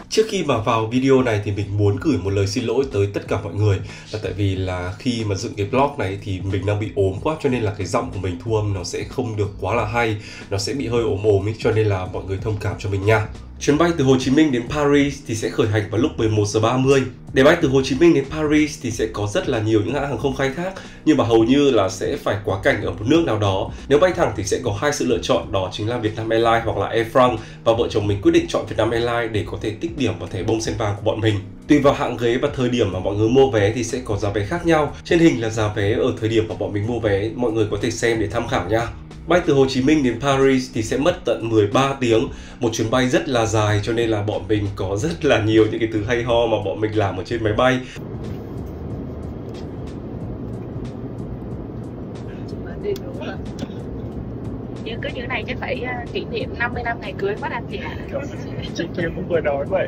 Trước khi mà vào video này thì mình muốn gửi một lời xin lỗi tới tất cả mọi người. Là tại vì là khi mà dựng cái vlog này thì mình đang bị ốm quá, cho nên là cái giọng của mình thu âm nó sẽ không được quá là hay. Nó sẽ bị hơi ốm ốm ấy, cho nên là mọi người thông cảm cho mình nha. Chuyến bay từ Hồ Chí Minh đến Paris thì sẽ khởi hành vào lúc 11 giờ 30. Để bay từ Hồ Chí Minh đến Paris thì sẽ có rất là nhiều những hãng hàng không khai thác, nhưng mà hầu như là sẽ phải quá cảnh ở một nước nào đó. Nếu bay thẳng thì sẽ có hai sự lựa chọn, đó chính là Vietnam Airlines hoặc là Air France, và vợ chồng mình quyết định chọn Vietnam Airlines để có thể tích điểm vào thẻ bông sen vàng của bọn mình. Tùy vào hạng ghế và thời điểm mà mọi người mua vé thì sẽ có giá vé khác nhau. Trên hình là giá vé ở thời điểm mà bọn mình mua vé, mọi người có thể xem để tham khảo nha. Bay từ Hồ Chí Minh đến Paris thì sẽ mất tận 13 tiếng, một chuyến bay rất là dài, cho nên là bọn mình có rất là nhiều những cái thứ hay ho mà bọn mình làm ở trên máy bay. Nhưng cứ như này chắc phải kỷ niệm 50 năm ngày cưới mất anh chị ạ. Chị Kim cũng vừa nói vậy.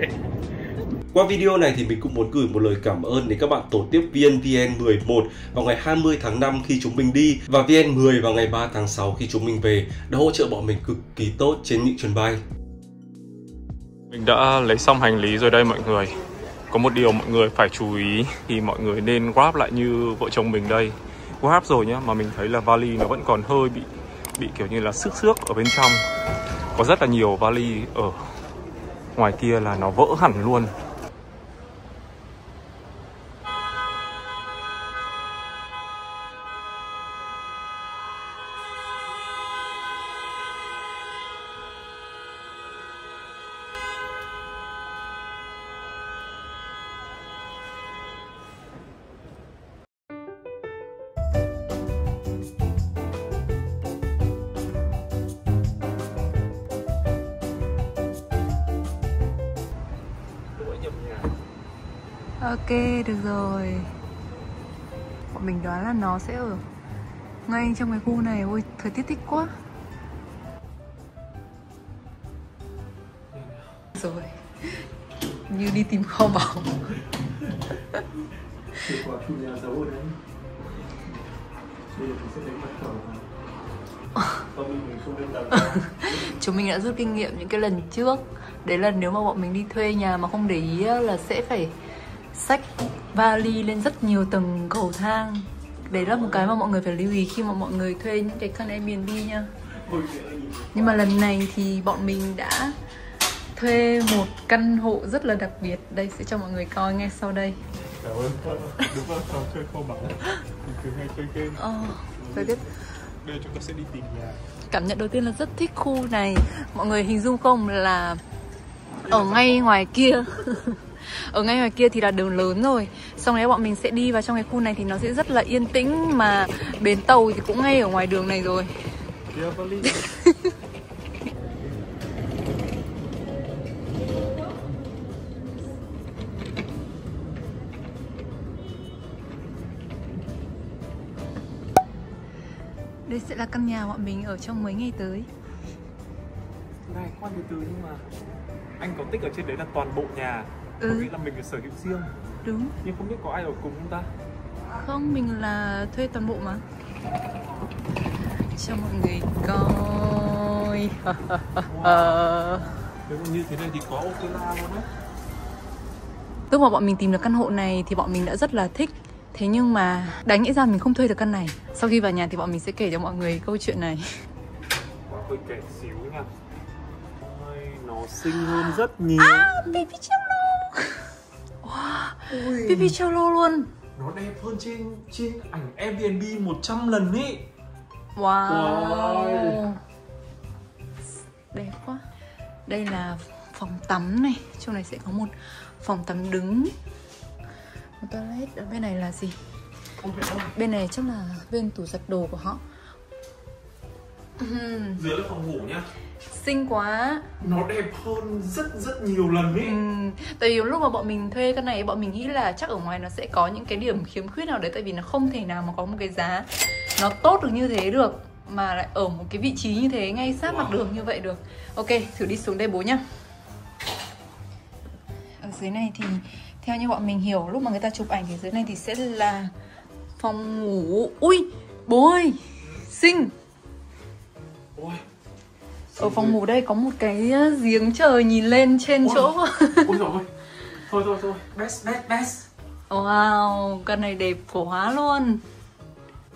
Qua video này thì mình cũng muốn gửi một lời cảm ơn đến các bạn tổ tiếp viên VN11 vào ngày 20 tháng 5 khi chúng mình đi, và VN10 vào ngày 3 tháng 6 khi chúng mình về, đã hỗ trợ bọn mình cực kỳ tốt trên những chuyến bay. Mình đã lấy xong hành lý rồi đây mọi người. Có một điều mọi người phải chú ý thì mọi người nên grab lại như vợ chồng mình đây. Grab rồi nhá, mà mình thấy là vali nó vẫn còn hơi bị kiểu như là xước ở bên trong. Có rất là nhiều vali ở ngoài kia là nó vỡ hẳn luôn. Ok, được rồi. Bọn mình đoán là nó sẽ ở ngay trong cái khu này. Ôi, thời tiết thích quá. Rồi, như đi tìm kho báu. Chúng mình đã rút kinh nghiệm những cái lần trước. Đấy là nếu mà bọn mình đi thuê nhà mà không để ý là sẽ phải xách vali lên rất nhiều tầng cầu thang. Đấy là một cái mà mọi người phải lưu ý khi mà mọi người thuê những cái căn Airbnb nha. Nhưng mà lần này thì bọn mình đã thuê một căn hộ rất là đặc biệt. Đây sẽ cho mọi người coi ngay sau đây. Cảm ơn. Đúng là cháu chơi kho báu. Mình cứ hay chơi game. Thời tiết. Đây chúng ta sẽ đi tìm nhà. Cảm nhận đầu tiên là rất thích khu này. Mọi người hình dung không là ở ngay ngoài kia. Ở ngay ngoài kia thì là đường lớn rồi. Xong đấy bọn mình sẽ đi vào trong cái khu này thì nó sẽ rất là yên tĩnh. Mà bến tàu thì cũng ngay ở ngoài đường này rồi. Đây sẽ là căn nhà bọn mình ở trong mấy ngày tới. Này, khoan từ từ, nhưng mà anh có tích ở trên đấy là toàn bộ nhà. Có nghĩa là mình phải sở hữu riêng. Đúng. Nhưng không biết có ai ở cùng không ta? Không, mình là thuê toàn bộ mà. Cho mọi người coi. Nếu mà như thế này thì có opera luôn đấy. Lúc mà bọn mình tìm được căn hộ này thì bọn mình đã rất là thích. Thế nhưng mà đáng nghĩ ra mình không thuê được căn này. Sau khi vào nhà thì bọn mình sẽ kể cho mọi người câu chuyện này. Quá hơi kể xíu nha. Ôi, nó xinh hơn rất nhiều. Baby Cello. Wow, Baby Cello luôn. Nó đẹp hơn trên ảnh Airbnb 100 lần ý. Wow. Đẹp quá. Đây là phòng tắm này. Trong này sẽ có một phòng tắm đứng, một toilet. Ở bên này là gì? Bên này chắc là bên tủ giặt đồ của họ. Dưới là phòng ngủ nhá. Xinh quá. Nó đẹp hơn rất nhiều lần ý. Tại vì lúc mà bọn mình thuê căn này, bọn mình nghĩ là chắc ở ngoài nó sẽ có những cái điểm khiếm khuyết nào đấy. Tại vì nó không thể nào mà có một cái giá nó tốt được như thế được, mà lại ở một cái vị trí như thế, ngay sát mặt đường như vậy được. Ok, thử đi xuống đây bố nhá. Ở dưới này thì theo như bọn mình hiểu, lúc mà người ta chụp ảnh thì dưới này thì sẽ là phòng ngủ. Ui, bố ơi, xinh. Ôi, Ở phòng ngủ đây có một cái giếng trời nhìn lên trên chỗ. Ôi dồi ôi. Thôi. Best. Wow, căn này đẹp quá luôn.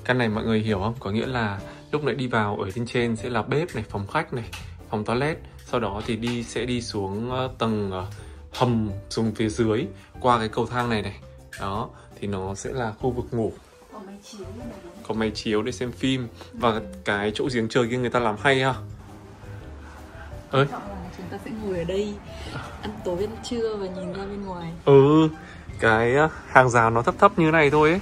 Căn này mọi người hiểu không? Có nghĩa là lúc nãy đi vào ở bên trên sẽ là bếp này, phòng khách này, phòng toilet. Sau đó thì sẽ đi xuống tầng hầm xuống phía dưới qua cái cầu thang này. Đó, thì nó sẽ là khu vực ngủ. Có máy chiếu để xem phim. Và cái chỗ giếng trời kia người ta làm hay ha. Ơi, chúng ta sẽ ngồi ở đây ăn tối ăn trưa và nhìn ra bên ngoài. Cái hàng rào nó thấp như này thôi ấy.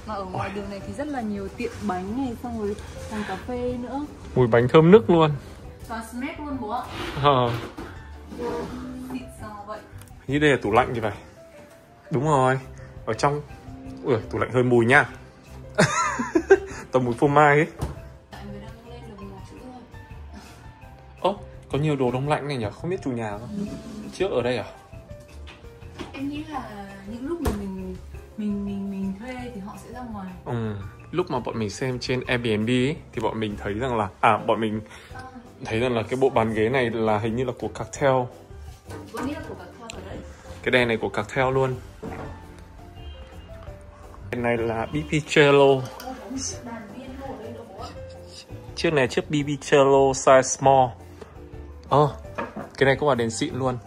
Mà ở ngoài đường này thì rất là nhiều tiệm bánh này, xong rồi hàng cà phê nữa. Mùi bánh thơm nức luôn. Toàn snack luôn bố ạ. Xịn sao vậy? Như đây là tủ lạnh thì phải. Đúng rồi. Ở trong tủ lạnh hơi mùi nha. Tầm mùi phô mai ấy. Có nhiều đồ đông lạnh này nhỉ? Không biết chủ nhà không? Trước ở đây à? Em nghĩ là những lúc mà mình thuê thì họ sẽ ra ngoài. Lúc mà bọn mình xem trên Airbnb ấy, thì bọn mình thấy rằng là bọn mình thấy rằng là cái bộ bàn ghế này là hình như là của Cartel. Vẫn nghĩ là của Cartel ở đấy. Cái đèn này của Cartel luôn. Cái này là BB Cello. Chiếc này chiếc BB Cello size small. Cái này cũng là đèn xịn luôn.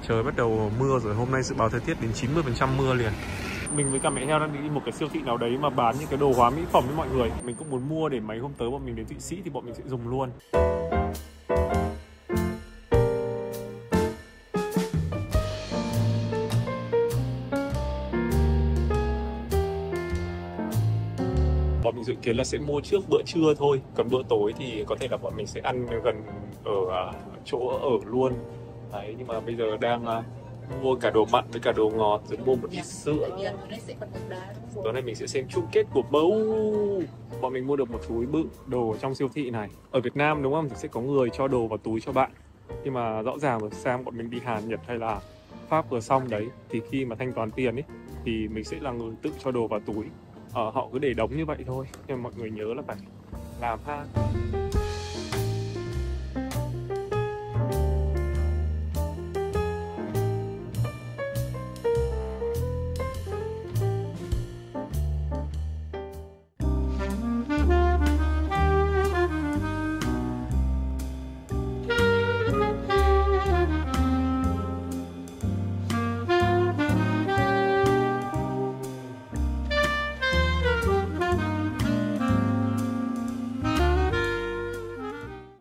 Trời bắt đầu mưa rồi, hôm nay dự báo thời tiết đến 90% mưa liền. Mình với cả mẹ heo đang đi một cái siêu thị nào đấy mà bán những cái đồ hóa mỹ phẩm với mọi người. Mình cũng muốn mua để mấy hôm tới bọn mình đến Thụy Sĩ thì bọn mình sẽ dùng luôn. Bọn mình dự kiến là sẽ mua trước bữa trưa thôi. Còn bữa tối thì có thể là bọn mình sẽ ăn gần ở chỗ ở luôn. Đấy, nhưng mà bây giờ đang mua cả đồ mặn với cả đồ ngọt, rồi mua một ít sữa. Tối nay mình sẽ xem chung kết của bầu. Bọn mình mua được một túi bự đồ trong siêu thị này. Ở Việt Nam đúng không thì sẽ có người cho đồ vào túi cho bạn. Nhưng mà rõ ràng rồi sang bọn mình đi Hàn, Nhật hay là Pháp vừa xong đấy, thì khi mà thanh toán tiền ấy thì mình sẽ là người tự cho đồ vào túi. Họ cứ để đóng như vậy thôi. Nhưng mà mọi người nhớ là phải làm ha.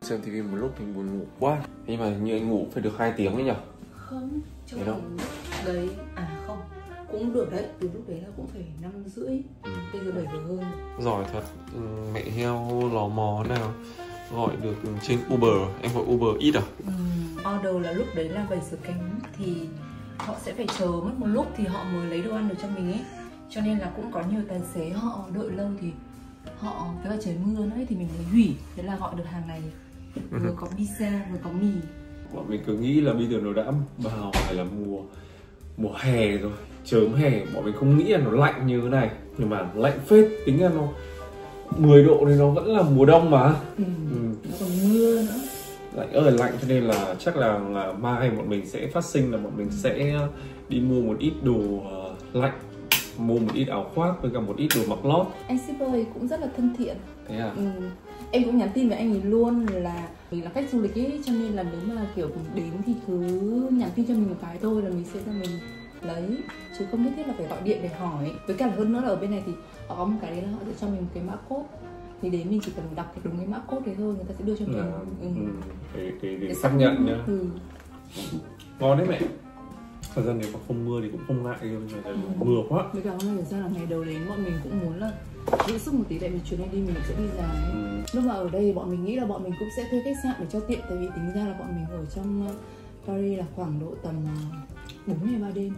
Xem TV một lúc mình buồn ngủ quá. Nhưng mà như anh ngủ phải được 2 tiếng ấy nhỉ? Không, trong đấy, không, cũng được đấy, từ lúc đấy là cũng phải 5:30, bây giờ 7 giờ hơn. Giỏi thật, mẹ heo lò mò nào gọi được trên Uber, em gọi Uber Eats à? Order là lúc đấy là 7 giờ kém thì họ sẽ phải chờ mất một lúc thì họ mới lấy đồ ăn được cho mình ấy. Cho nên là cũng có nhiều tài xế họ đợi lâu thì họ với cả trời mưa nữa thì mình mới hủy. Thế là gọi được hàng này, vừa có pizza vừa có mì. Bọn mình cứ nghĩ là bây giờ nó đã vào phải là mùa hè rồi, chớm hè, bọn mình không nghĩ là nó lạnh như thế này. Nhưng mà lạnh phết, tính ra nó 10 độ thì nó vẫn là mùa đông mà. Nó còn mưa nữa. Lạnh ơi lạnh, cho nên là chắc là mai bọn mình sẽ phát sinh là bọn mình sẽ đi mua một ít đồ lạnh, mua một ít áo khoác với cả một ít đồ mặc lót. Anh shipper ấy cũng rất là thân thiện. Thế à? Em cũng nhắn tin với anh ấy luôn là mình là khách du lịch ấy, cho nên là nếu mà kiểu đến thì cứ nhắn tin cho mình một cái thôi là mình sẽ ra mình lấy, chứ không nhất thiết là phải gọi điện để hỏi. Với cả là hơn nữa là ở bên này thì họ có một cái đấy là họ sẽ cho mình một cái mã code, thì đến mình chỉ cần đọc đúng cái mã code đấy thôi, người ta sẽ đưa cho mình. Để xác nhận nhá. Ngon đấy mẹ. Thật ra nếu mà không mưa thì cũng không ngại, nhưng mà mưa quá. Với cả hôm nay thật ra là ngày đầu đến bọn mình cũng muốn là giữ sức một tí, tại vì chuyến này đi mình sẽ đi dài. Lúc mà ở đây bọn mình nghĩ là bọn mình cũng sẽ thuê khách sạn để cho tiện, tại vì tính ra là bọn mình ở trong Paris là khoảng độ tầm 4 ngày 3 đêm.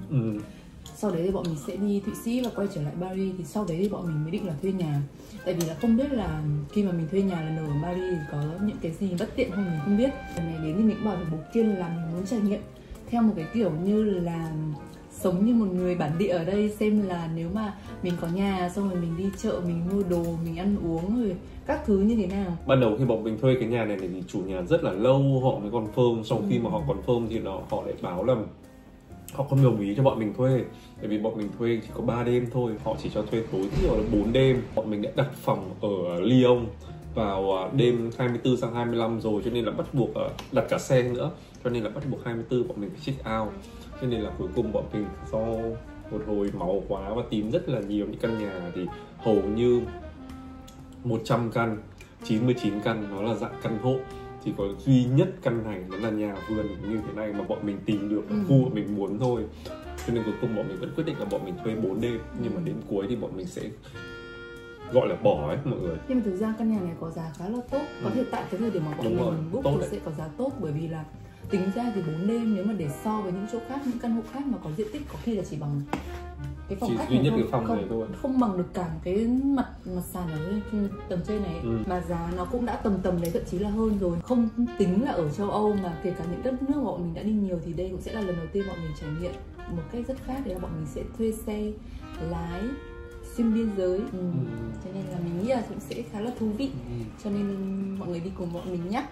Sau đấy thì bọn mình sẽ đi Thụy Sĩ và quay trở lại Paris. Thì sau đấy thì bọn mình mới định là thuê nhà. Tại vì là không biết là khi mà mình thuê nhà lần đầu ở Paris thì có những cái gì bất tiện không, mình không biết. Lần này đến thì mình bảo với bố Kiên là mình muốn trải nghiệm theo một cái kiểu như là sống như một người bản địa ở đây, xem là nếu mà mình có nhà xong rồi mình đi chợ, mình mua đồ, mình ăn uống rồi các thứ như thế nào. Ban đầu khi bọn mình thuê cái nhà này thì chủ nhà rất là lâu họ mới confirm. Sau khi mà họ confirm thì họ lại báo là họ không đồng ý cho bọn mình thuê. Tại vì bọn mình thuê chỉ có 3 đêm thôi, họ chỉ cho thuê tối thiểu là 4 đêm. Bọn mình đã đặt phòng ở Lyon vào đêm 24 sang 25 rồi, cho nên là bắt buộc đặt cả xe nữa, cho nên là bắt buộc 24 bọn mình phải check out. Cho nên là cuối cùng bọn mình do một hồi máu quá và tìm rất là nhiều những căn nhà thì hầu như 100 căn, 99 căn nó là dạng căn hộ. Chỉ có duy nhất căn này nó là nhà vườn như thế này mà bọn mình tìm được khu bọn mình muốn thôi. Cho nên cuối cùng bọn mình vẫn quyết định là bọn mình thuê 4 đêm. Nhưng mà đến cuối thì bọn mình sẽ gọi là bỏ ấy mọi người. Nhưng mà thực ra căn nhà này có giá khá là tốt. Có thể tại cái thời điểm mà bọn mình book thì sẽ có giá tốt. Bởi vì là tính ra thì 4 đêm nếu mà để so với những chỗ khác, những căn hộ khác mà có diện tích có khi là chỉ bằng cái phòng khách duy nhất thôi. cái phòng này thôi, không bằng được cả cái mặt sàn ở lên tầng trên này. Mà giá nó cũng đã tầm đấy, thậm chí là hơn rồi. Không tính là ở châu Âu mà kể cả những đất nước mà bọn mình đã đi nhiều thì đây cũng sẽ là lần đầu tiên bọn mình trải nghiệm một cách rất khác. Đấy là bọn mình sẽ thuê xe lái xuyên biên giới. Cho nên là mình nghĩ là cũng sẽ khá là thú vị. Cho nên mọi người đi cùng bọn mình nhé.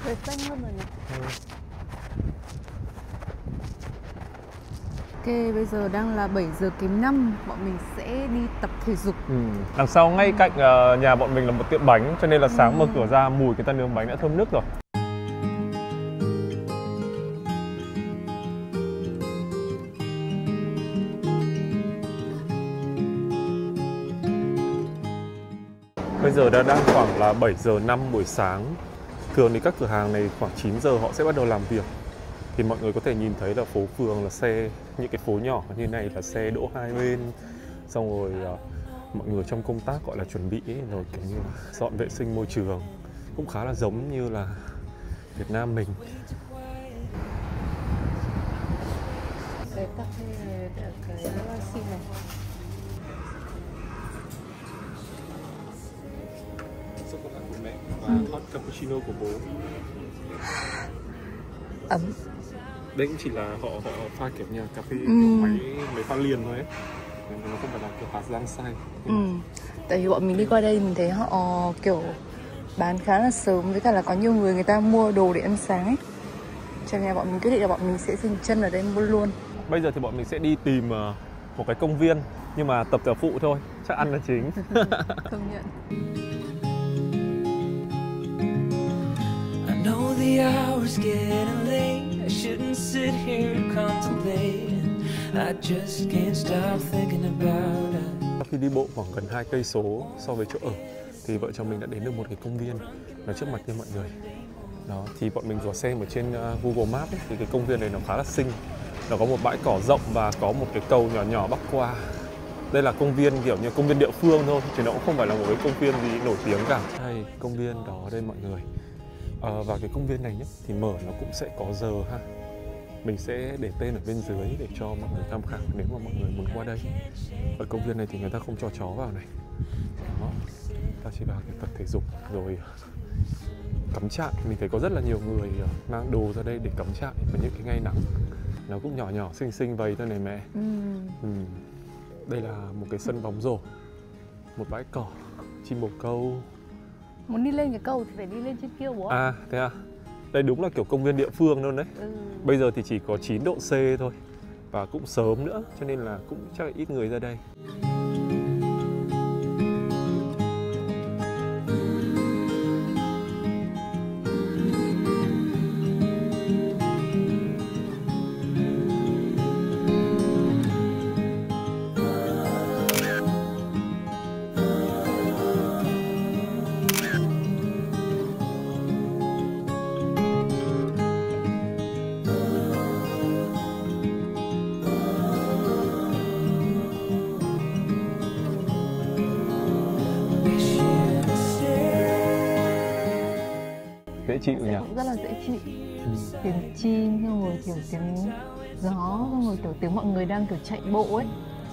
Trời xanh hơn rồi nhỉ? Ok, bây giờ đang là 7 giờ kém 5. Bọn mình sẽ đi tập thể dục. Đằng sau ngay cạnh nhà bọn mình là một tiệm bánh, cho nên là sáng mở cửa ra mùi cái tan nướng bánh đã thơm nức rồi. Bây giờ đã đang khoảng là 7 giờ 5 buổi sáng. Thường thì các cửa hàng này khoảng 9 giờ họ sẽ bắt đầu làm việc. Thì mọi người có thể nhìn thấy là phố phường là xe, những cái phố nhỏ như này là xe đỗ hai bên. Xong rồi mọi người trong công tác gọi là chuẩn bị rồi kiểu như là dọn vệ sinh môi trường. Cũng khá là giống như là Việt Nam mình. Cái cà phê này, cái xì này. Sô-cô-la của mẹ và hot cappuccino của bố. Ấm. Đấy cũng chỉ là họ pha kiểu như cà phê máy pha liền thôi ấy. Nó không phải là kiểu hạt rang xay. Tại vì bọn mình đi qua đây mình thấy họ kiểu bán khá là sớm, với cả là có nhiều người ta mua đồ để ăn sáng ấy. Cho nên là bọn mình quyết định là bọn mình sẽ dừng chân ở đây mua luôn. Bây giờ thì bọn mình sẽ đi tìm một cái công viên, nhưng mà tập cả phụ thôi, chắc ăn là chính. Công nhận. I know the hours getting late. I shouldn't sit here contemplating. I just can't stop thinking about it. Khi đi bộ khoảng gần 2 cây số so với chỗ ở thì vợ chồng mình đã đến được một cái công viên nó trước mặt như mọi người. Đó, thì bọn mình có xem ở trên Google Maps ấy, thì cái công viên này nó khá là xinh. Nó có một bãi cỏ rộng và có một cái cầu nhỏ nhỏ bắc qua. Đây là công viên kiểu như công viên địa phương thôi, chứ nó cũng không phải là một cái công viên gì nổi tiếng cả. Đây, công viên đó đây mọi người. Và cái công viên này nhé, thì mở nó cũng sẽ có giờ ha. Mình sẽ để tên ở bên dưới để cho mọi người tham khảo nếu mà mọi người muốn qua đây. Ở công viên này thì người ta không cho chó vào này. Đó, ta chỉ vào để tập thể dục rồi cắm trại. Mình thấy có rất là nhiều người mang đồ ra đây để cắm trại vào những cái ngày nắng. Nó cũng nhỏ nhỏ xinh xinh vậy thôi này mẹ. Đây là một cái sân bóng rổ, một bãi cỏ, chim bồ câu. Muốn đi lên cái cầu thì phải đi lên trên kia bố ạ. À thế à? Đây đúng là kiểu công viên địa phương luôn đấy. Bây giờ thì chỉ có 9 độ C thôi. Và cũng sớm nữa, cho nên là cũng chắc là ít người ra đây. dễ chịu nhỉ? Cũng rất là dễ chịu. Tiếng chim, xong rồi kiểu tiếng gió, xong rồi kiểu tiếng mọi người đang kiểu chạy bộ ấy.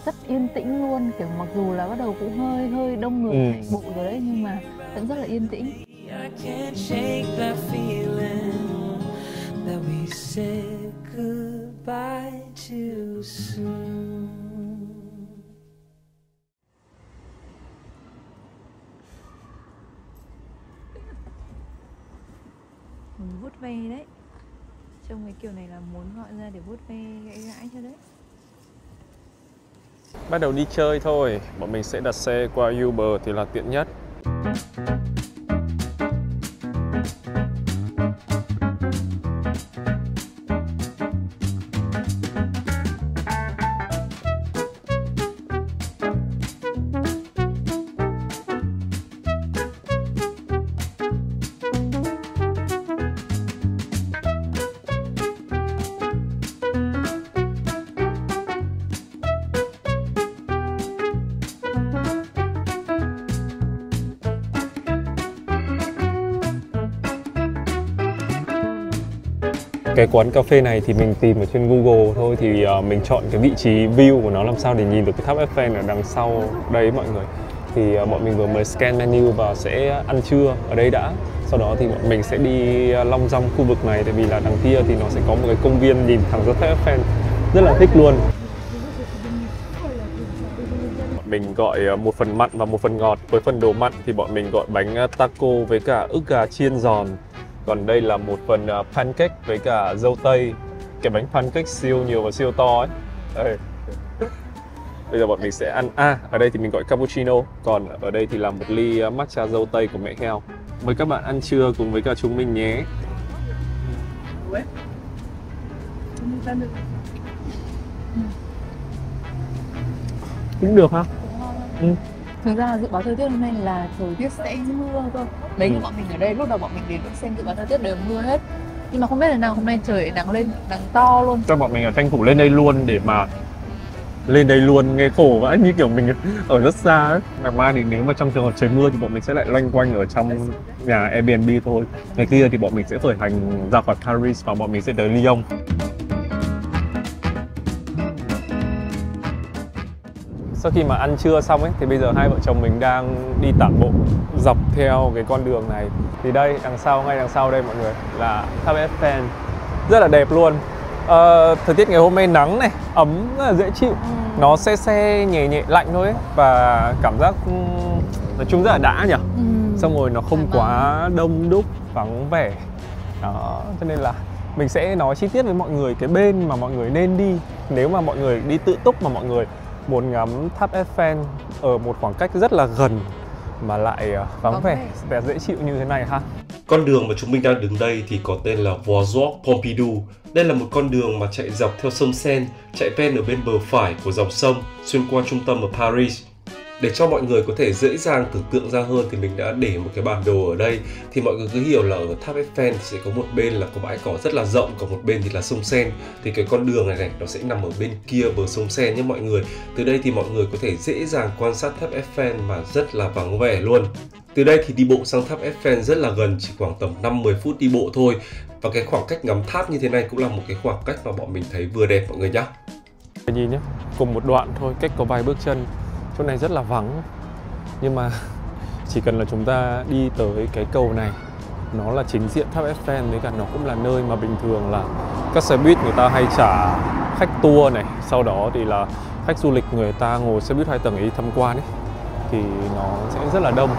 Rất yên tĩnh luôn, kiểu mặc dù là bắt đầu cũng hơi đông người chạy bộ rồi đấy, nhưng mà vẫn rất là yên tĩnh. I can't shake that feeling that we said goodbye too soon. Mình vuốt ve đấy. Trông cái kiểu này là muốn gọi ra để vuốt ve gãi gãi cho đấy. Bắt đầu đi chơi thôi, bọn mình sẽ đặt xe qua Uber thì là tiện nhất. Cái quán cà phê này thì mình tìm ở trên Google thôi, thì mình chọn cái vị trí view của nó làm sao để nhìn được cái tháp Eiffel ở đằng sau đây mọi người. Thì bọn mình vừa mới scan menu và sẽ ăn trưa ở đây đã. Sau đó thì bọn mình sẽ đi long dong khu vực này, tại vì là đằng kia thì nó sẽ có một cái công viên nhìn thẳng ra tháp Eiffel, rất là thích luôn. Bọn mình gọi một phần mặn và một phần ngọt. Với phần đồ mặn thì bọn mình gọi bánh taco với cả ức gà chiên giòn. Còn đây là một phần pancake với cả dâu tây. Cái bánh pancake siêu nhiều và siêu to ấy. Đây. Bây giờ bọn mình sẽ ăn. Ở đây thì mình gọi cappuccino. Còn ở đây thì là một ly matcha dâu tây của mẹ heo. Mời các bạn ăn trưa cùng với cả chúng mình nhé. Cũng được ha. Thực ra dự báo thời tiết hôm nay là thời tiết sẽ mưa cơ. Mấy cái bọn mình ở đây lúc đầu bọn mình đến xem dự báo thời tiết đều mưa hết. Nhưng mà không biết là nào hôm nay trời nắng lên, nắng to luôn. Cho bọn mình ở tranh thủ lên đây luôn để mà lên đây luôn, nghe khổ vãi, như kiểu mình ở rất xa ấy. Ngày mai thì nếu mà trong trường hợp trời mưa thì bọn mình sẽ lại loanh quanh ở trong nhà Airbnb thôi. Ngày kia thì bọn mình sẽ khởi hành ra khỏi Paris và bọn mình sẽ tới Lyon. Sau khi mà ăn trưa xong ấy thì bây giờ hai vợ chồng mình đang đi tản bộ dọc theo cái con đường này. Thì đây, ngay đằng sau đây mọi người là tháp Eiffel, rất là đẹp luôn. Thời tiết ngày hôm nay nắng này, ấm, rất là dễ chịu. Nó se nhẹ nhẹ lạnh thôi ấy. Và cảm giác nói chung rất là đã nhỉ. Xong rồi nó không quá đông đúc, vắng vẻ. Đó, cho nên là mình sẽ nói chi tiết với mọi người cái bên mà mọi người nên đi nếu mà mọi người đi tự túc mà mọi người muốn ngắm tháp Eiffel ở một khoảng cách rất là gần mà lại vắng vẻ và dễ chịu như thế này ha. Con đường mà chúng mình đang đứng đây thì có tên là Voie Pompidou. Đây là một con đường mà chạy dọc theo sông Seine, chạy ven ở bên bờ phải của dòng sông, xuyên qua trung tâm ở Paris. Để cho mọi người có thể dễ dàng tưởng tượng ra hơn thì mình đã để một cái bản đồ ở đây. Thì mọi người cứ hiểu là ở tháp Eiffel thì sẽ có một bên là có bãi cỏ rất là rộng, còn một bên thì là sông Seine. Thì cái con đường này nó sẽ nằm ở bên kia bờ sông Seine nhé mọi người. Từ đây thì mọi người có thể dễ dàng quan sát tháp Eiffel mà rất là vắng vẻ luôn. Từ đây thì đi bộ sang tháp Eiffel rất là gần, chỉ khoảng tầm 5-10 phút đi bộ thôi. Và cái khoảng cách ngắm tháp như thế này cũng là một cái khoảng cách mà bọn mình thấy vừa đẹp mọi người nhé. Nhìn nhé, cùng một đoạn thôi, cách có vài bước chân. Chỗ này rất là vắng, nhưng mà chỉ cần là chúng ta đi tới cái cầu này, nó là chính diện tháp Eiffel, với cả nó cũng là nơi mà bình thường là các xe buýt người ta hay trả khách tour này, sau đó thì là khách du lịch người ta ngồi xe buýt 2 tầng đi tham quan ấy, thì nó sẽ rất là đông.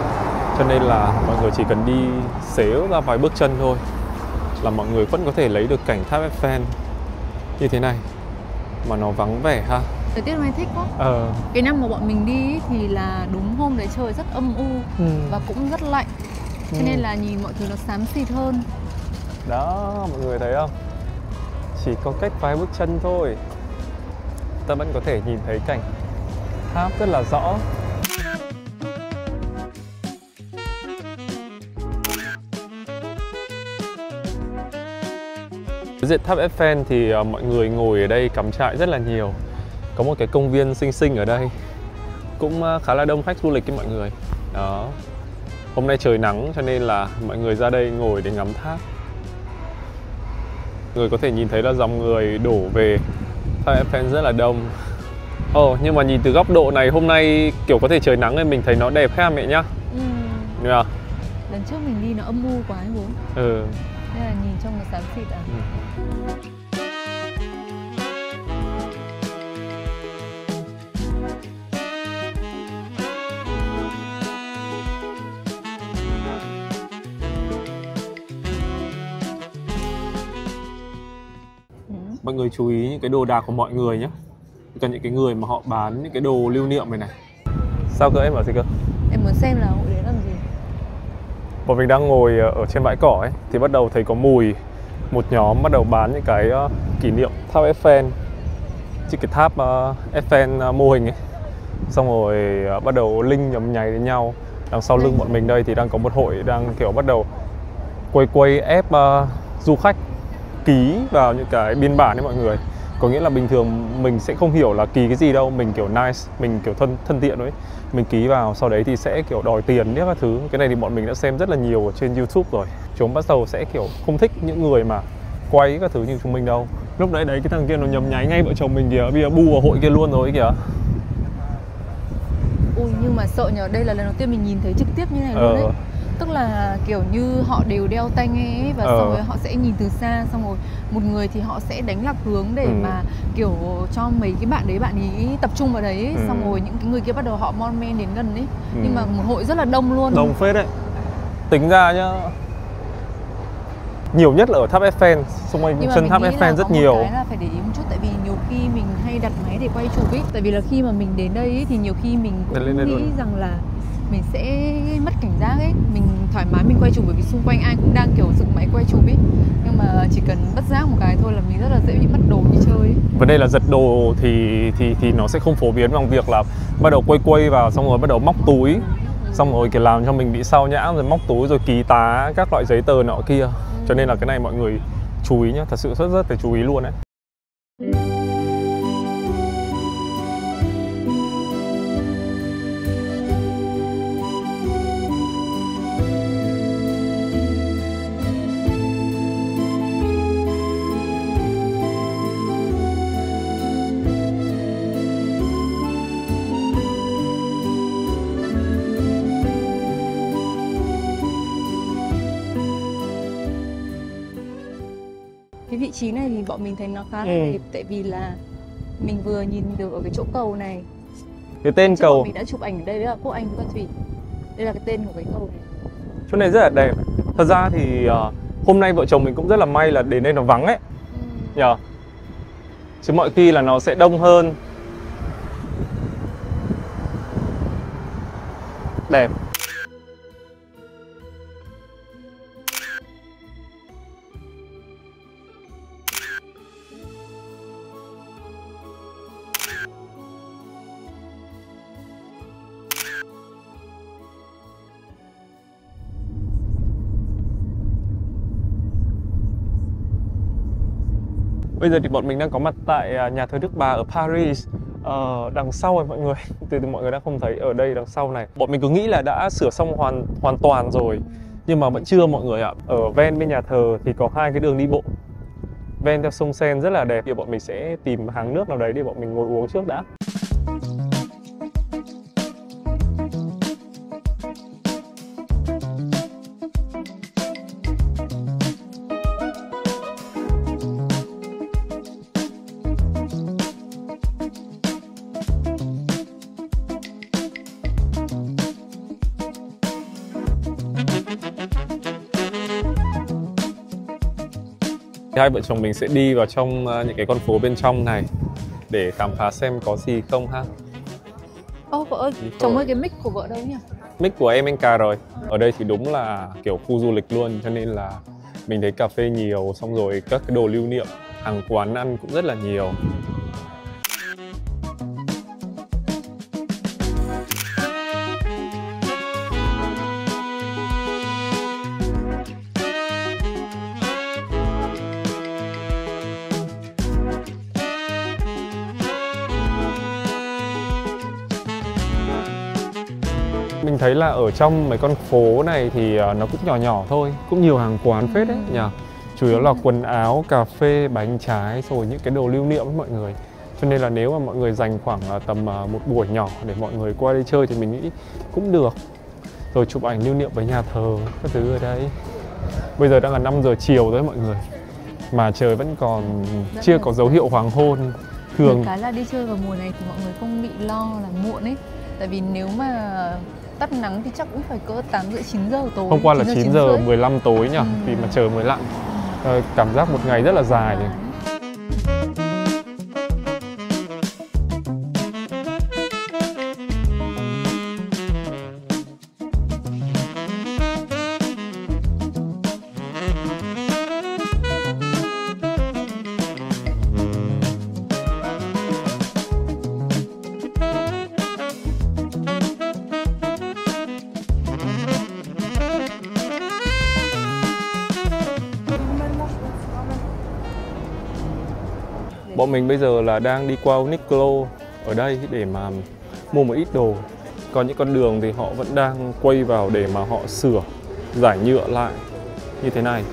Cho nên là mọi người chỉ cần đi xéo ra vài bước chân thôi là mọi người vẫn có thể lấy được cảnh tháp Eiffel như thế này mà nó vắng vẻ ha. Thời tiết hôm nay thích quá. Cái năm mà bọn mình đi thì là đúng hôm đấy trời rất âm u và cũng rất lạnh, cho nên là nhìn mọi thứ nó xám xịt hơn. Đó, mọi người thấy không? Chỉ có cách vài bước chân thôi, ta vẫn có thể nhìn thấy cảnh tháp rất là rõ. Diện tháp Eiffel thì mọi người ngồi ở đây cắm trại rất là nhiều. Có một cái công viên xinh xinh ở đây, cũng khá là đông khách du lịch với mọi người. Đó. Hôm nay trời nắng cho nên là mọi người ra đây ngồi để ngắm thác. Người có thể nhìn thấy là dòng người đổ về tháp Eiffel rất là đông. Nhưng mà nhìn từ góc độ này hôm nay kiểu có thể trời nắng nên mình thấy nó đẹp ha mẹ nhá. Được không? Lần trước mình đi nó âm u quá ấy bố. Nên là nhìn trông nó xám xịt à. Mọi người chú ý những cái đồ đạc của mọi người nhé. Cần những cái người mà họ bán những cái đồ lưu niệm này này. Sao cơ, em bảo gì cơ? Em muốn xem là hội đấy làm gì. Bọn mình đang ngồi ở trên bãi cỏ ấy, thì bắt đầu thấy có mùi. Một nhóm bắt đầu bán những cái kỷ niệm tháp Eiffel, chứ cái tháp Eiffel mô hình ấy. Xong rồi bắt đầu link nhấm nháy đến nhau. Đằng sau lưng bọn mình đây thì đang có một hội đang kiểu bắt đầu quay ép du khách ký vào những cái biên bản đấy mọi người. Có nghĩa là bình thường mình sẽ không hiểu là ký cái gì đâu, mình kiểu nice, mình kiểu thân thiện đấy. Mình ký vào, sau đấy thì sẽ kiểu đòi tiền biết các thứ. Cái này thì bọn mình đã xem rất là nhiều ở trên YouTube rồi. Chúng bắt đầu sẽ kiểu không thích những người mà quay các thứ như chúng mình đâu. Lúc nãy đấy cái thằng kia nó nhấm nháy ngay vợ chồng mình kìa, bây giờ bu vào hội kia luôn rồi kìa. Ui nhưng mà sợ nhờ, đây là lần đầu tiên mình nhìn thấy trực tiếp như này luôn đấy. Tức là kiểu như họ đều đeo tai nghe ấy, và xong rồi họ sẽ nhìn từ xa, xong rồi một người thì họ sẽ đánh lạc hướng để mà kiểu cho mấy cái bạn đấy, bạn ấy tập trung vào đấy ấy. Xong rồi những cái người kia bắt đầu họ mon men đến gần ấy. Nhưng mà một hội rất là đông luôn. Đông phết đấy. Tính ra nhá, nhiều nhất là ở tháp Eiffel, xung quanh chân tháp Eiffel rất nhiều. Nhưng mà cái là phải để ý một chút, tại vì nhiều khi mình hay đặt máy để quay chụp ấy. Tại vì là khi mà mình đến đây ấy, thì nhiều khi mình cũng nghĩ rằng là mình sẽ mất cảnh giác ấy. Mình thoải mái mình quay chụp bởi vì xung quanh ai cũng đang kiểu dựng máy quay chụp ấy. Nhưng mà chỉ cần bất giác một cái thôi là mình rất là dễ bị mất đồ như chơi ấy. Vấn đề là giật đồ thì nó sẽ không phổ biến bằng việc là bắt đầu quay vào xong rồi bắt đầu móc túi. Xong rồi kiểu làm cho mình bị sao nhãng, rồi móc túi rồi ký tá các loại giấy tờ nọ kia. Cho nên là cái này mọi người chú ý nhá, thật sự rất phải chú ý luôn đấy. Cái vị trí này thì bọn mình thấy nó khá là đẹp, tại vì là mình vừa nhìn được ở cái chỗ cầu này. Cái tên cầu mình đã chụp ảnh ở đây là Quốc Anh với Con Thủy. Đây là cái tên của cái cầu này. Chỗ này rất là đẹp. Thật ra thì hôm nay vợ chồng mình cũng rất là may là đến đây nó vắng ấy. Nhờ. Chứ mọi khi là nó sẽ đông hơn. Đẹp. Bây giờ thì bọn mình đang có mặt tại nhà thờ Đức Bà ở Paris. Đằng sau rồi mọi người, từ mọi người đang không thấy ở đây đằng sau này. Bọn mình cứ nghĩ là đã sửa xong hoàn toàn rồi, nhưng mà vẫn chưa mọi người ạ. Ở ven bên nhà thờ thì có hai cái đường đi bộ ven theo sông Sen rất là đẹp. Thì bọn mình sẽ tìm hàng nước nào đấy để bọn mình ngồi uống trước đã. Hai vợ chồng mình sẽ đi vào trong những cái con phố bên trong này để khám phá xem có gì không ha. Vợ ơi, chồng ơi cái mic của vợ đâu nhỉ? Mic của em anh cà rồi. Ở đây thì đúng là kiểu khu du lịch luôn, cho nên là mình thấy cà phê nhiều, xong rồi các cái đồ lưu niệm, hàng quán ăn cũng rất là nhiều. Mình thấy là ở trong mấy con phố này thì nó cũng nhỏ nhỏ thôi, cũng nhiều hàng quán phết đấy nhỉ. Chủ yếu là quần áo, cà phê, bánh trái, rồi những cái đồ lưu niệm với mọi người. Cho nên là nếu mà mọi người dành khoảng tầm một buổi nhỏ để mọi người qua đây chơi thì mình nghĩ cũng được. Rồi chụp ảnh lưu niệm với nhà thờ, các thứ ở đây. Bây giờ đang là 5 giờ chiều đấy mọi người, mà trời vẫn còn chưa có dấu hiệu hoàng hôn. Thường cái là đi chơi vào mùa này thì mọi người không bị lo là muộn ấy. Tại vì nếu mà tắt nắng thì chắc cũng phải cỡ 8 rưỡi 9 giờ tối. Hôm qua là 9 giờ 15 tối nhỉ, thì mà trời mới lặn. Cảm giác một ngày rất là dài này. Bọn mình bây giờ là đang đi qua Uniqlo ở đây để mà mua một ít đồ. Còn những con đường thì họ vẫn đang quay vào để mà họ sửa, giải nhựa lại như thế này.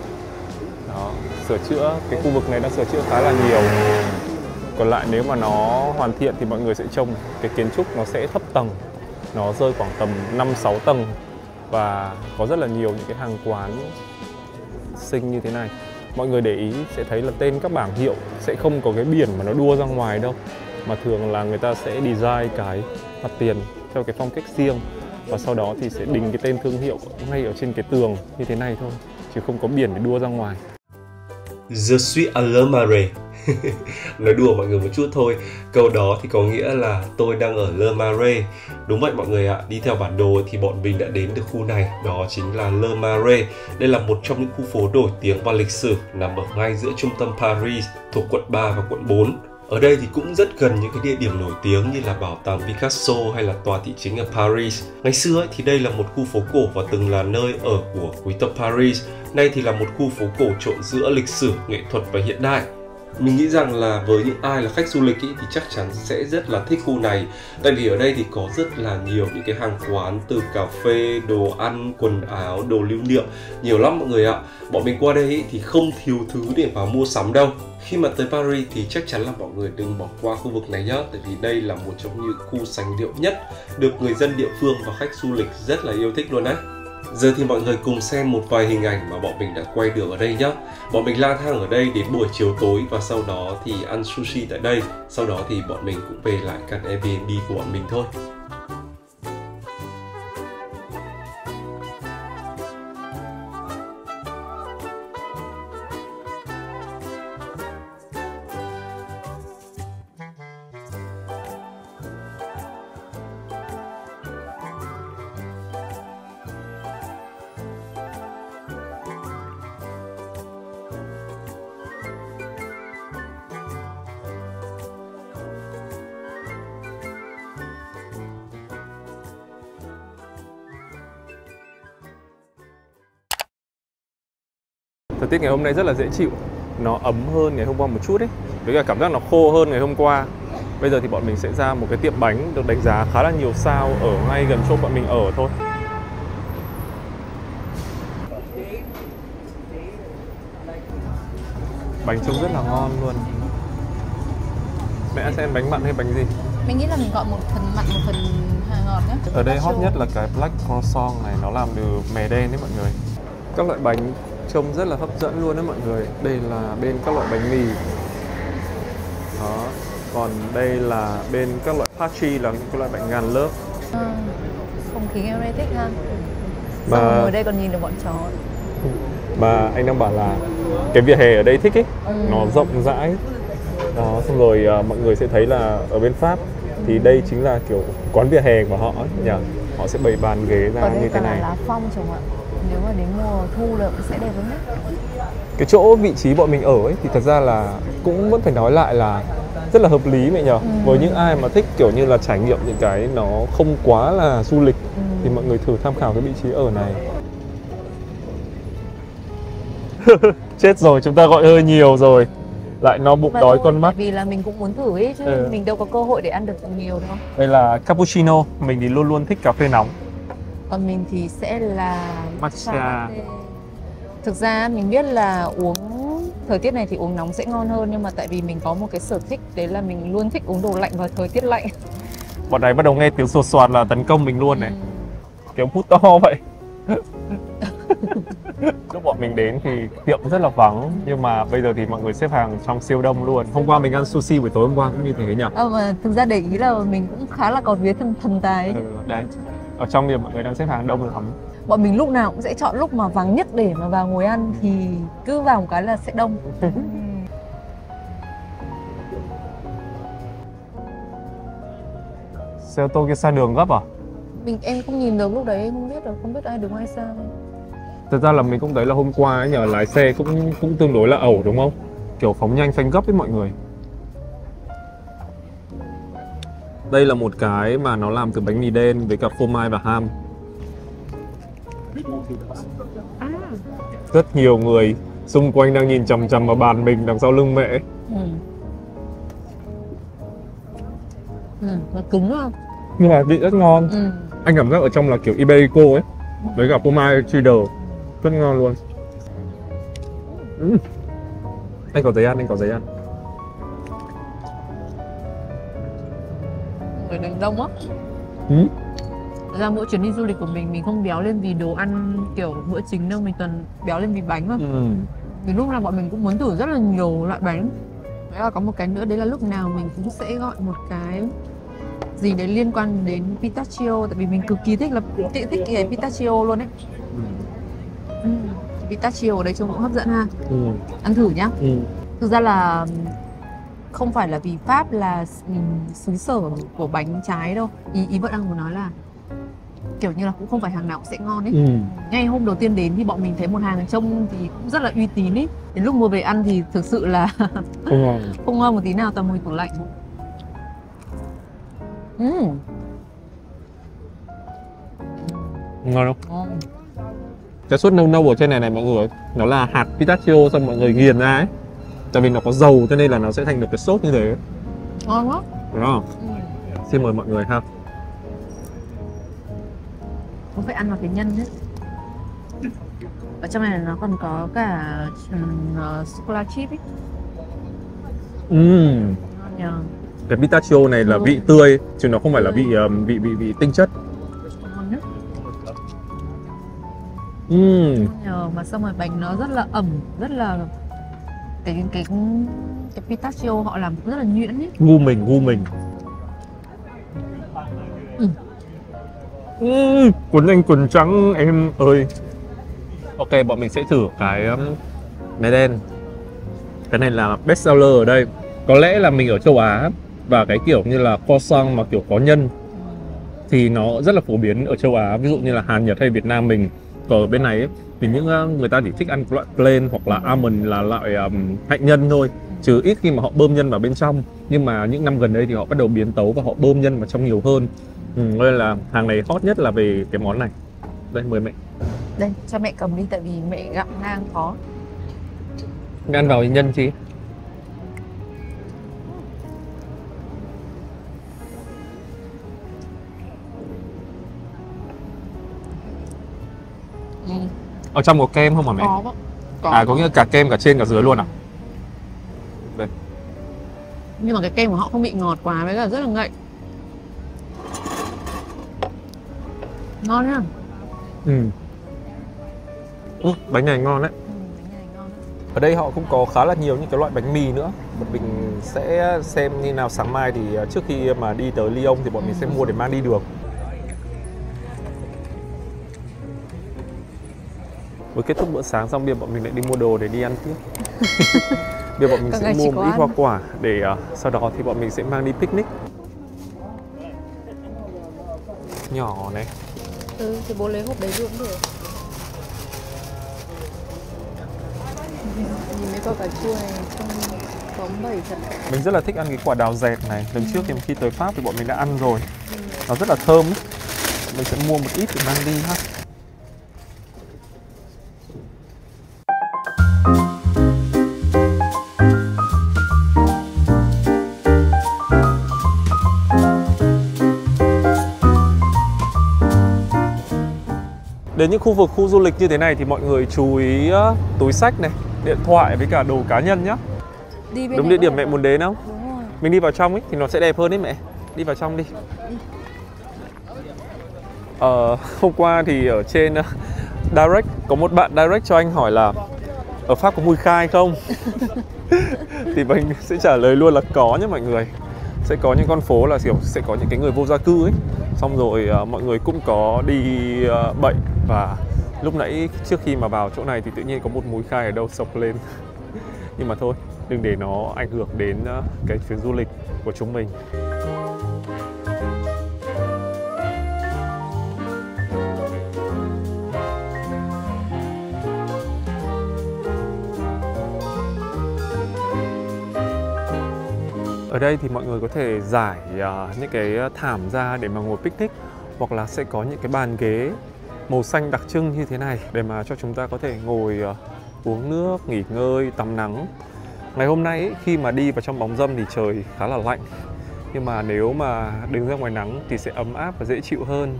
Đó, sửa chữa, cái khu vực này đang sửa chữa khá là nhiều. Còn lại nếu mà nó hoàn thiện thì mọi người sẽ trông cái kiến trúc nó sẽ thấp tầng. Nó rơi khoảng tầm 5-6 tầng và có rất là nhiều những cái hàng quán xinh như thế này. Mọi người để ý sẽ thấy là tên các bảng hiệu sẽ không có cái biển mà nó đua ra ngoài đâu, mà thường là người ta sẽ design cái mặt tiền theo cái phong cách riêng và sau đó thì sẽ đính cái tên thương hiệu ngay ở trên cái tường như thế này thôi, chứ không có biển để đua ra ngoài. Je suis à Le Marais. Nói đùa mọi người một chút thôi. Câu đó thì có nghĩa là tôi đang ở Le Marais. Đúng vậy mọi người ạ, đi theo bản đồ thì bọn mình đã đến được khu này. Đó chính là Le Marais. Đây là một trong những khu phố nổi tiếng và lịch sử, nằm ở ngay giữa trung tâm Paris, thuộc quận 3 và quận 4. Ở đây thì cũng rất gần những cái địa điểm nổi tiếng như là bảo tàng Picasso hay là tòa thị chính ở Paris. Ngày xưa ấy, thì đây là một khu phố cổ và từng là nơi ở của quý tộc Paris. Nay thì là một khu phố cổ trộn giữa lịch sử, nghệ thuật và hiện đại. Mình nghĩ rằng là với những ai là khách du lịch ý, thì chắc chắn sẽ rất là thích khu này. Tại vì ở đây thì có rất là nhiều những cái hàng quán, từ cà phê, đồ ăn, quần áo, đồ lưu niệm, nhiều lắm mọi người ạ. Bọn mình qua đây ý, thì không thiếu thứ để mà mua sắm đâu. Khi mà tới Paris thì chắc chắn là mọi người đừng bỏ qua khu vực này nhé. Tại vì đây là một trong những khu sành điệu nhất, được người dân địa phương và khách du lịch rất là yêu thích luôn đấy. Giờ thì mọi người cùng xem một vài hình ảnh mà bọn mình đã quay được ở đây nhé. Bọn mình lang thang ở đây đến buổi chiều tối và sau đó thì ăn sushi tại đây. Sau đó thì bọn mình cũng về lại căn Airbnb của bọn mình thôi. Thời tiết ngày hôm nay rất là dễ chịu. Nó ấm hơn ngày hôm qua một chút ấy. Với cả cảm giác nó khô hơn ngày hôm qua. Bây giờ thì bọn mình sẽ ra một cái tiệm bánh được đánh giá khá là nhiều sao ở ngay gần chỗ bọn mình ở thôi. Bánh trông rất là ngon luôn. Mẹ xem bánh mặn hay bánh gì? Mình nghĩ là mình gọi một phần mặn, một phần ngọt nhé. Ở đây hot nhất là cái Black Croissant này, nó làm từ mè đen đấy mọi người. Các loại bánh trông rất là hấp dẫn luôn đấy mọi người. Đây là bên các loại bánh mì. Đó. Còn đây là bên các loại patty là những cái loại bánh ngàn lớp. Không khí em đây thích ha. Mà xong ngồi đây còn nhìn được bọn chó. Mà anh đang bảo là cái vỉa hè ở đây thích ấy, nó rộng rãi. Đó, xong rồi mọi người sẽ thấy là ở bên Pháp thì đây chính là kiểu quán vỉa hè của họ nhỉ. Họ sẽ bày bàn ghế ra như thế này. Là lá phong chồng ạ. Nếu mà đến mùa thu là sẽ đẹp lắm đấy. Cái chỗ vị trí bọn mình ở ấy thì thật ra là cũng vẫn phải nói lại là rất là hợp lý mẹ nhờ. Với những ai mà thích kiểu như là trải nghiệm những cái nó không quá là du lịch thì mọi người thử tham khảo cái vị trí ở này. Chết rồi, chúng ta gọi hơi nhiều rồi. Lại no bụng đói con mắt. Vì là mình cũng muốn thử ấy chứ mình đâu có cơ hội để ăn được nhiều đâu. Đây là cappuccino, mình thì luôn luôn thích cà phê nóng. Còn mình thì sẽ là Matcha. latte. Thực ra mình biết là uống thời tiết này thì uống nóng sẽ ngon hơn, nhưng mà tại vì mình có một cái sở thích đấy là mình luôn thích uống đồ lạnh vào thời tiết lạnh. Bọn này bắt đầu nghe tiếng sột soạt là tấn công mình luôn này. Kiểu hút to vậy. Lúc bọn mình đến thì tiệm rất là vắng, nhưng mà bây giờ thì mọi người xếp hàng trong siêu đông luôn. Hôm qua mình ăn sushi buổi tối hôm qua cũng như thế nhỉ? Mà thực ra để ý là mình cũng khá là có vía thần tài. Đấy. Ở trong thì mọi người đang xếp hàng đông lắm. Bọn mình lúc nào cũng sẽ chọn lúc mà vắng nhất để mà vào ngồi ăn, thì cứ vào một cái là sẽ đông. Xe ô tô kia xa đường gấp à? Em không nhìn được lúc đấy, em không biết được, không biết ai đứng ai xa. Thật ra là mình cũng thấy là hôm qua ấy nhờ lái xe cũng tương đối là ẩu đúng không? Kiểu phóng nhanh phanh gấp với mọi người. Đây là một cái mà nó làm từ bánh mì đen với cả phô mai và ham. Rất nhiều người xung quanh đang nhìn chằm chằm vào bàn mình đằng sau lưng mẹ. Nó cứng không? Nhưng mà vị rất ngon. Anh cảm giác ở trong là kiểu Iberico ấy, với cả phô mai cheddar, rất ngon luôn. Anh có giấy ăn, anh có giấy ăn. Người đánh đông á. Ra mỗi chuyến đi du lịch của mình không béo lên vì đồ ăn kiểu bữa chính đâu, mình toàn béo lên vì bánh thôi. Vì lúc nào bọn mình cũng muốn thử rất là nhiều loại bánh. Đấy là có một cái nữa, đấy là lúc nào mình cũng sẽ gọi một cái gì đấy liên quan đến pistachio, tại vì mình cực kỳ thích cái pistachio luôn ấy. Pistachio ở đây trông cũng hấp dẫn ha. Ăn thử nhá. Thực ra là không phải là vì Pháp là xứ sở của bánh trái đâu. Ý vẫn đang muốn nói là kiểu như là cũng không phải hàng nào cũng sẽ ngon ấy. Ngay hôm đầu tiên đến thì bọn mình thấy một hàng trông thì cũng rất là uy tín ấy. Đến lúc mua về ăn thì thực sự là không ngon một tí nào, toàn mùi tủ lạnh. Ngon không? Cái sốt nâu nâu ở trên này mọi người, nó là hạt pistachio xong mọi người nghiền ra ấy. Tại vì nó có dầu cho nên là nó sẽ thành được cái sốt như thế. Ngon quá. Đúng không? Xin mời mọi người ha. Không phải ăn vào cái nhân đấy. Ở trong này nó còn có cả sô-cô-la chip ấy. Ngon nhờ. Cái pistachio này là vị tươi chứ nó không phải là vị tinh chất. Ngon nhất. Nhờ mà xong rồi bánh nó rất là ẩm, rất là cái pistachio họ làm cũng rất là nhuyễn ấy. Gu mình. Quần anh quần trắng em ơi. Ok, bọn mình sẽ thử cái mè đen. Cái này là best seller ở đây. Có lẽ là mình ở châu Á và cái kiểu như là croissant mà kiểu có nhân thì nó rất là phổ biến ở châu Á. Ví dụ như là Hàn, Nhật hay Việt Nam mình. Ở bên này ấy, thì những người ta chỉ thích ăn loại plain hoặc là almond là loại hạnh nhân thôi, chứ ít khi mà họ bơm nhân vào bên trong. Nhưng mà những năm gần đây thì họ bắt đầu biến tấu và họ bơm nhân vào trong nhiều hơn. Nên là hàng này hot nhất là về cái món này. Đây, mời mẹ. Đây, cho mẹ cầm đi tại vì mẹ gặm ngang khó. Mẹ ăn vào nhân chi? Ở trong có kem không hả mẹ? Có. Có nghĩa là cả kem cả trên cả dưới luôn à? Đây. Nhưng mà cái kem của họ không bị ngọt quá, với cả rất là ngậy. Ngon nhá. Bánh này ngon đấy. Bánh này ngon. Ở đây họ cũng có khá là nhiều những cái loại bánh mì nữa. Bọn mình sẽ xem như nào sáng mai thì trước khi mà đi tới Lyon thì bọn mình sẽ mua để mang đi được. Vừa kết thúc bữa sáng xong bây giờ bọn mình lại đi mua đồ để đi ăn tiếp. Bây giờ bọn mình sẽ mua một ít hoa quả để sau đó thì bọn mình sẽ mang đi picnic. Nhỏ này. Thì bố lấy hộp đấy luôn cũng được. Nhìn mấy quả cà chua này trông bóng bẩy thật. Mình rất là thích ăn cái quả đào dẹt này. Lần trước thì khi tới Pháp thì bọn mình đã ăn rồi. Nó rất là thơm ấy. Mình sẽ mua một ít để mang đi ha. Đến những khu du lịch như thế này thì mọi người chú ý túi xách này, điện thoại với cả đồ cá nhân nhá. Đúng địa điểm mẹ muốn đến không? Đúng rồi. Mình đi vào trong ấy thì nó sẽ đẹp hơn đấy mẹ. Đi vào trong đi. Hôm qua thì ở trên Direct có một bạn Direct cho anh hỏi là ở Pháp có mùi khai không? Thì mình sẽ trả lời luôn là có nhé mọi người. Sẽ có những con phố là kiểu sẽ có những cái người vô gia cư ấy. Xong rồi mọi người cũng có đi bệnh. Và lúc nãy trước khi mà vào chỗ này thì tự nhiên có một mùi khai ở đâu sộc lên. Nhưng mà thôi, đừng để nó ảnh hưởng đến cái chuyến du lịch của chúng mình. Ở đây thì mọi người có thể giải những cái thảm ra để mà ngồi picnic, hoặc là sẽ có những cái bàn ghế màu xanh đặc trưng như thế này để mà cho chúng ta có thể ngồi uống nước, nghỉ ngơi, tắm nắng. Ngày hôm nay ấy, khi mà đi vào trong bóng râm thì trời khá là lạnh, nhưng mà nếu mà đứng ra ngoài nắng thì sẽ ấm áp và dễ chịu hơn.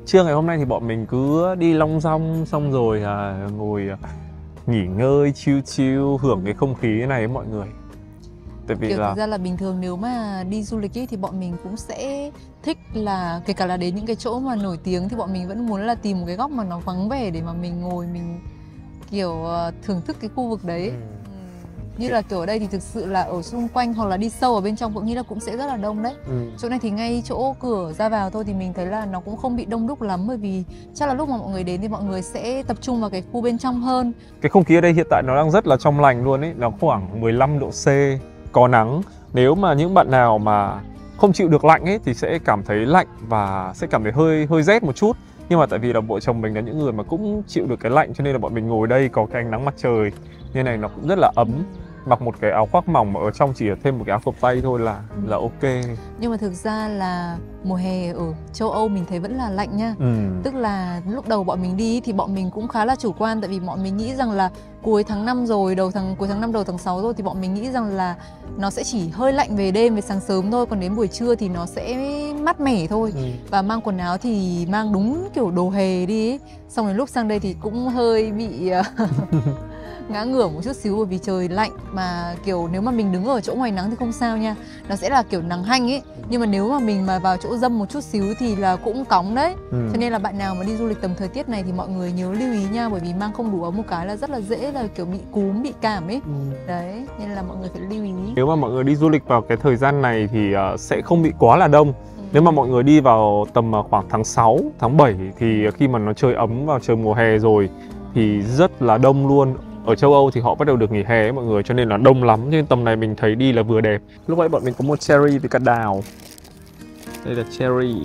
Trưa ngày hôm nay thì bọn mình cứ đi long dong xong rồi ngồi nghỉ ngơi, chill hưởng cái không khí này với mọi người. Tại vì Kiểu là thực ra là bình thường nếu mà đi du lịch ấy thì bọn mình cũng sẽ thích là kể cả là đến những cái chỗ mà nổi tiếng thì bọn mình vẫn muốn là tìm một cái góc mà nó vắng vẻ để mà mình ngồi mình kiểu thưởng thức cái khu vực đấy. Như là kiểu ở đây thì thực sự là ở xung quanh hoặc là đi sâu ở bên trong cũng như là cũng sẽ rất là đông đấy. Chỗ này thì ngay chỗ cửa ra vào thôi thì mình thấy là nó cũng không bị đông đúc lắm, bởi vì chắc là lúc mà mọi người đến thì mọi người sẽ tập trung vào cái khu bên trong hơn. cái không khí ở đây hiện tại nó đang rất là trong lành luôn ấy, nó khoảng 15 độ C, có nắng. Nếu mà những bạn nào mà không chịu được lạnh ấy thì sẽ cảm thấy lạnh và sẽ cảm thấy hơi rét một chút. Nhưng mà tại vì là vợ chồng mình là những người mà cũng chịu được cái lạnh, cho nên là bọn mình ngồi đây có cái ánh nắng mặt trời như này nó cũng rất là ấm. Mặc một cái áo khoác mỏng mà ở trong chỉ thêm một cái áo phộc tay thôi là ok. Nhưng mà thực ra là mùa hè ở châu Âu mình thấy vẫn là lạnh nha. Tức là lúc đầu bọn mình đi thì bọn mình cũng khá là chủ quan, tại vì bọn mình nghĩ rằng là cuối tháng 5 rồi, cuối tháng 5 đầu tháng 6 rồi thì bọn mình nghĩ rằng là nó sẽ chỉ hơi lạnh về đêm, về sáng sớm thôi, còn đến buổi trưa thì nó sẽ mát mẻ thôi. Và mang quần áo thì mang đúng kiểu đồ hè đi ấy. Xong đến lúc sang đây thì cũng hơi bị ngã ngửa một chút xíu, bởi vì trời lạnh mà kiểu nếu mà mình đứng ở chỗ ngoài nắng thì không sao nha, nó sẽ là kiểu nắng hanh ấy. Nhưng mà nếu mà mình mà vào chỗ râm một chút xíu thì là cũng cóng đấy. Cho nên là bạn nào mà đi du lịch tầm thời tiết này thì mọi người nhớ lưu ý nha, bởi vì mang không đủ ấm một cái là rất là dễ là kiểu bị cúm, bị cảm ấy. Đấy, nên là mọi người phải lưu ý. Nếu mà mọi người đi du lịch vào cái thời gian này thì sẽ không bị quá là đông. Nếu mà mọi người đi vào tầm khoảng tháng 6, tháng 7 thì khi mà nó trời ấm vào trời mùa hè rồi thì rất là đông luôn. Ở châu Âu thì họ bắt đầu được nghỉ hè ấy, mọi người, cho nên là đông lắm, nên tầm này mình thấy đi là vừa đẹp. Lúc nãy bọn mình có một cherry với cả đào. Đây là cherry.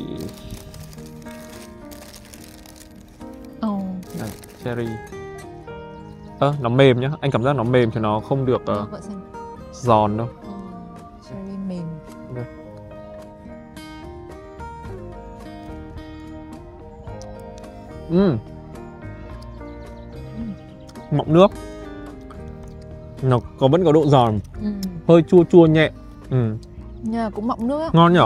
Đây, cherry. Nó mềm nhá, anh cảm giác nó mềm chứ nó không được giòn đâu. Cherry mềm. Mọng nước. Nó vẫn có độ giòn, hơi chua nhẹ. Nhưng mà cũng mọng nước á. Ngon nhỉ?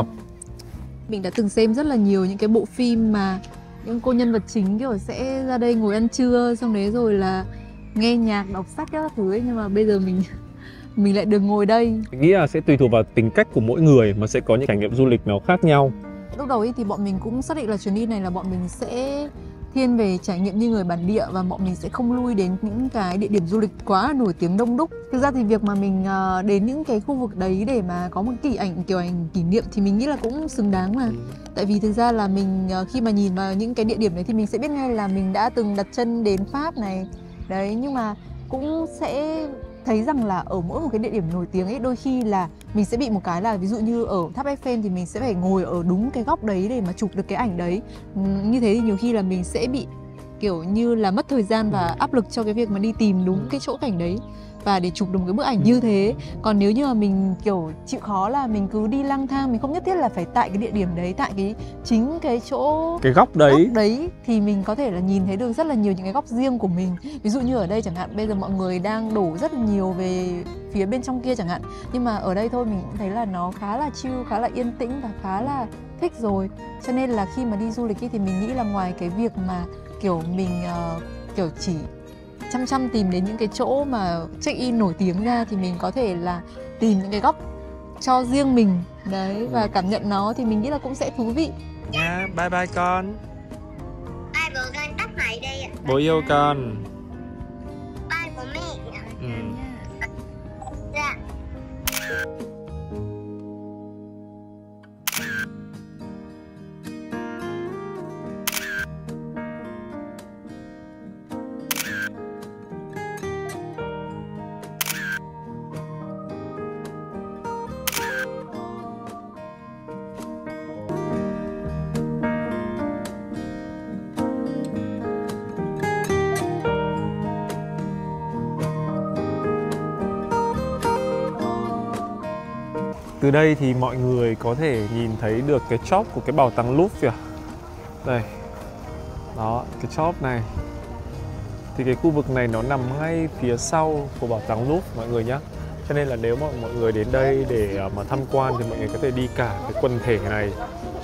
Mình đã từng xem rất là nhiều những cái bộ phim mà những cô nhân vật chính kiểu sẽ ra đây ngồi ăn trưa, xong đấy rồi là nghe nhạc, đọc sách các thứ ấy. Nhưng mà bây giờ mình lại được ngồi đây. Mình nghĩ là sẽ tùy thuộc vào tính cách của mỗi người mà sẽ có những trải nghiệm du lịch nó khác nhau. Lúc đầu ấy thì bọn mình cũng xác định là chuyến đi này là bọn mình sẽ thiên về trải nghiệm như người bản địa, và bọn mình sẽ không lui đến những cái địa điểm du lịch quá là nổi tiếng đông đúc. Thực ra thì việc mà mình đến những cái khu vực đấy để mà có một kiểu ảnh kỷ niệm thì mình nghĩ là cũng xứng đáng mà. Tại vì thực ra là mình khi mà nhìn vào những cái địa điểm đấy thì mình sẽ biết ngay là mình đã từng đặt chân đến Pháp này. Đấy, nhưng mà cũng sẽ thấy rằng là ở mỗi một cái địa điểm nổi tiếng ấy, đôi khi là mình sẽ bị một cái là ví dụ như ở tháp Eiffel thì mình sẽ phải ngồi ở đúng cái góc đấy để mà chụp được cái ảnh đấy. Như thế thì nhiều khi là mình sẽ bị kiểu như là mất thời gian và áp lực cho cái việc mà đi tìm đúng cái chỗ cảnh đấy. và để chụp được một cái bức ảnh như thế. Còn nếu như mà mình kiểu chịu khó là mình cứ đi lang thang, mình không nhất thiết là phải tại cái địa điểm đấy, tại cái chỗ Cái góc đấy. thì mình có thể là nhìn thấy được rất là nhiều những cái góc riêng của mình. Ví dụ như ở đây chẳng hạn, bây giờ mọi người đang đổ rất là nhiều về phía bên trong kia chẳng hạn, nhưng mà ở đây thôi mình cũng thấy là nó khá là chill, khá là yên tĩnh và khá là thích rồi. Cho nên là khi mà đi du lịch ấy, thì mình nghĩ là ngoài cái việc mà kiểu mình kiểu chỉ chăm tìm đến những cái chỗ mà check-in nổi tiếng ra, thì mình có thể là tìm những cái góc cho riêng mình đấy và cảm nhận nó, thì mình nghĩ là cũng sẽ thú vị. Nha, bye bye con. Bye bố con, tắt máy đây ạ. Bố yêu con. Bye bố mẹ. Ừ. Dạ. Từ đây thì mọi người có thể nhìn thấy được cái shop của cái bảo tàng Louvre kìa. Đây. Đó, cái shop này. Thì cái khu vực này nó nằm ngay phía sau của bảo tàng Louvre mọi người nhé. Cho nên là nếu mà mọi người đến đây để mà tham quan thì mọi người có thể đi cả cái quần thể này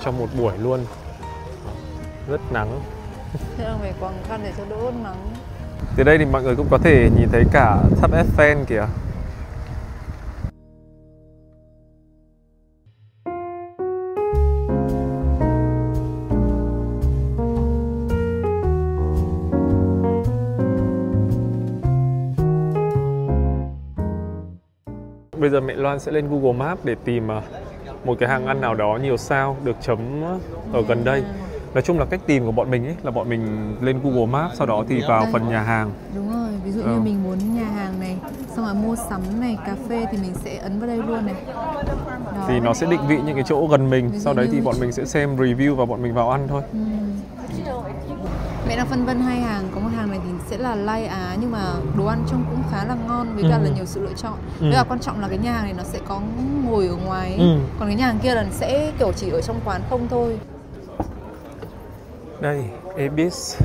trong một buổi luôn. Rất nắng. Thế là phải quàng khăn để cho đỡ nắng. Từ đây thì mọi người cũng có thể nhìn thấy cả tháp Eiffel kìa. Bây giờ mẹ Loan sẽ lên Google Maps để tìm một cái hàng ăn nào đó nhiều sao được chấm ở gần đây. Nói chung là cách tìm của bọn mình ấy là bọn mình lên Google Maps, sau đó thì vào phần nhà hàng. Đúng rồi, ví dụ như mình muốn nhà hàng này, xong rồi mua sắm này, cà phê thì mình sẽ ấn vào đây luôn này. Đó. Thì nó sẽ định vị những cái chỗ gần mình, sau đấy thì bọn mình sẽ xem review và bọn mình vào ăn thôi. Mẹ đang phân vân hai hàng, có một hàng này thì sẽ là Lai Á nhưng mà đồ ăn trông cũng khá là ngon với cả là nhiều sự lựa chọn. Với cả quan trọng là cái nhà hàng này nó sẽ có ngồi ở ngoài ấy. Còn cái nhà hàng kia là sẽ kiểu chỉ ở trong quán không thôi. Đây, Ebis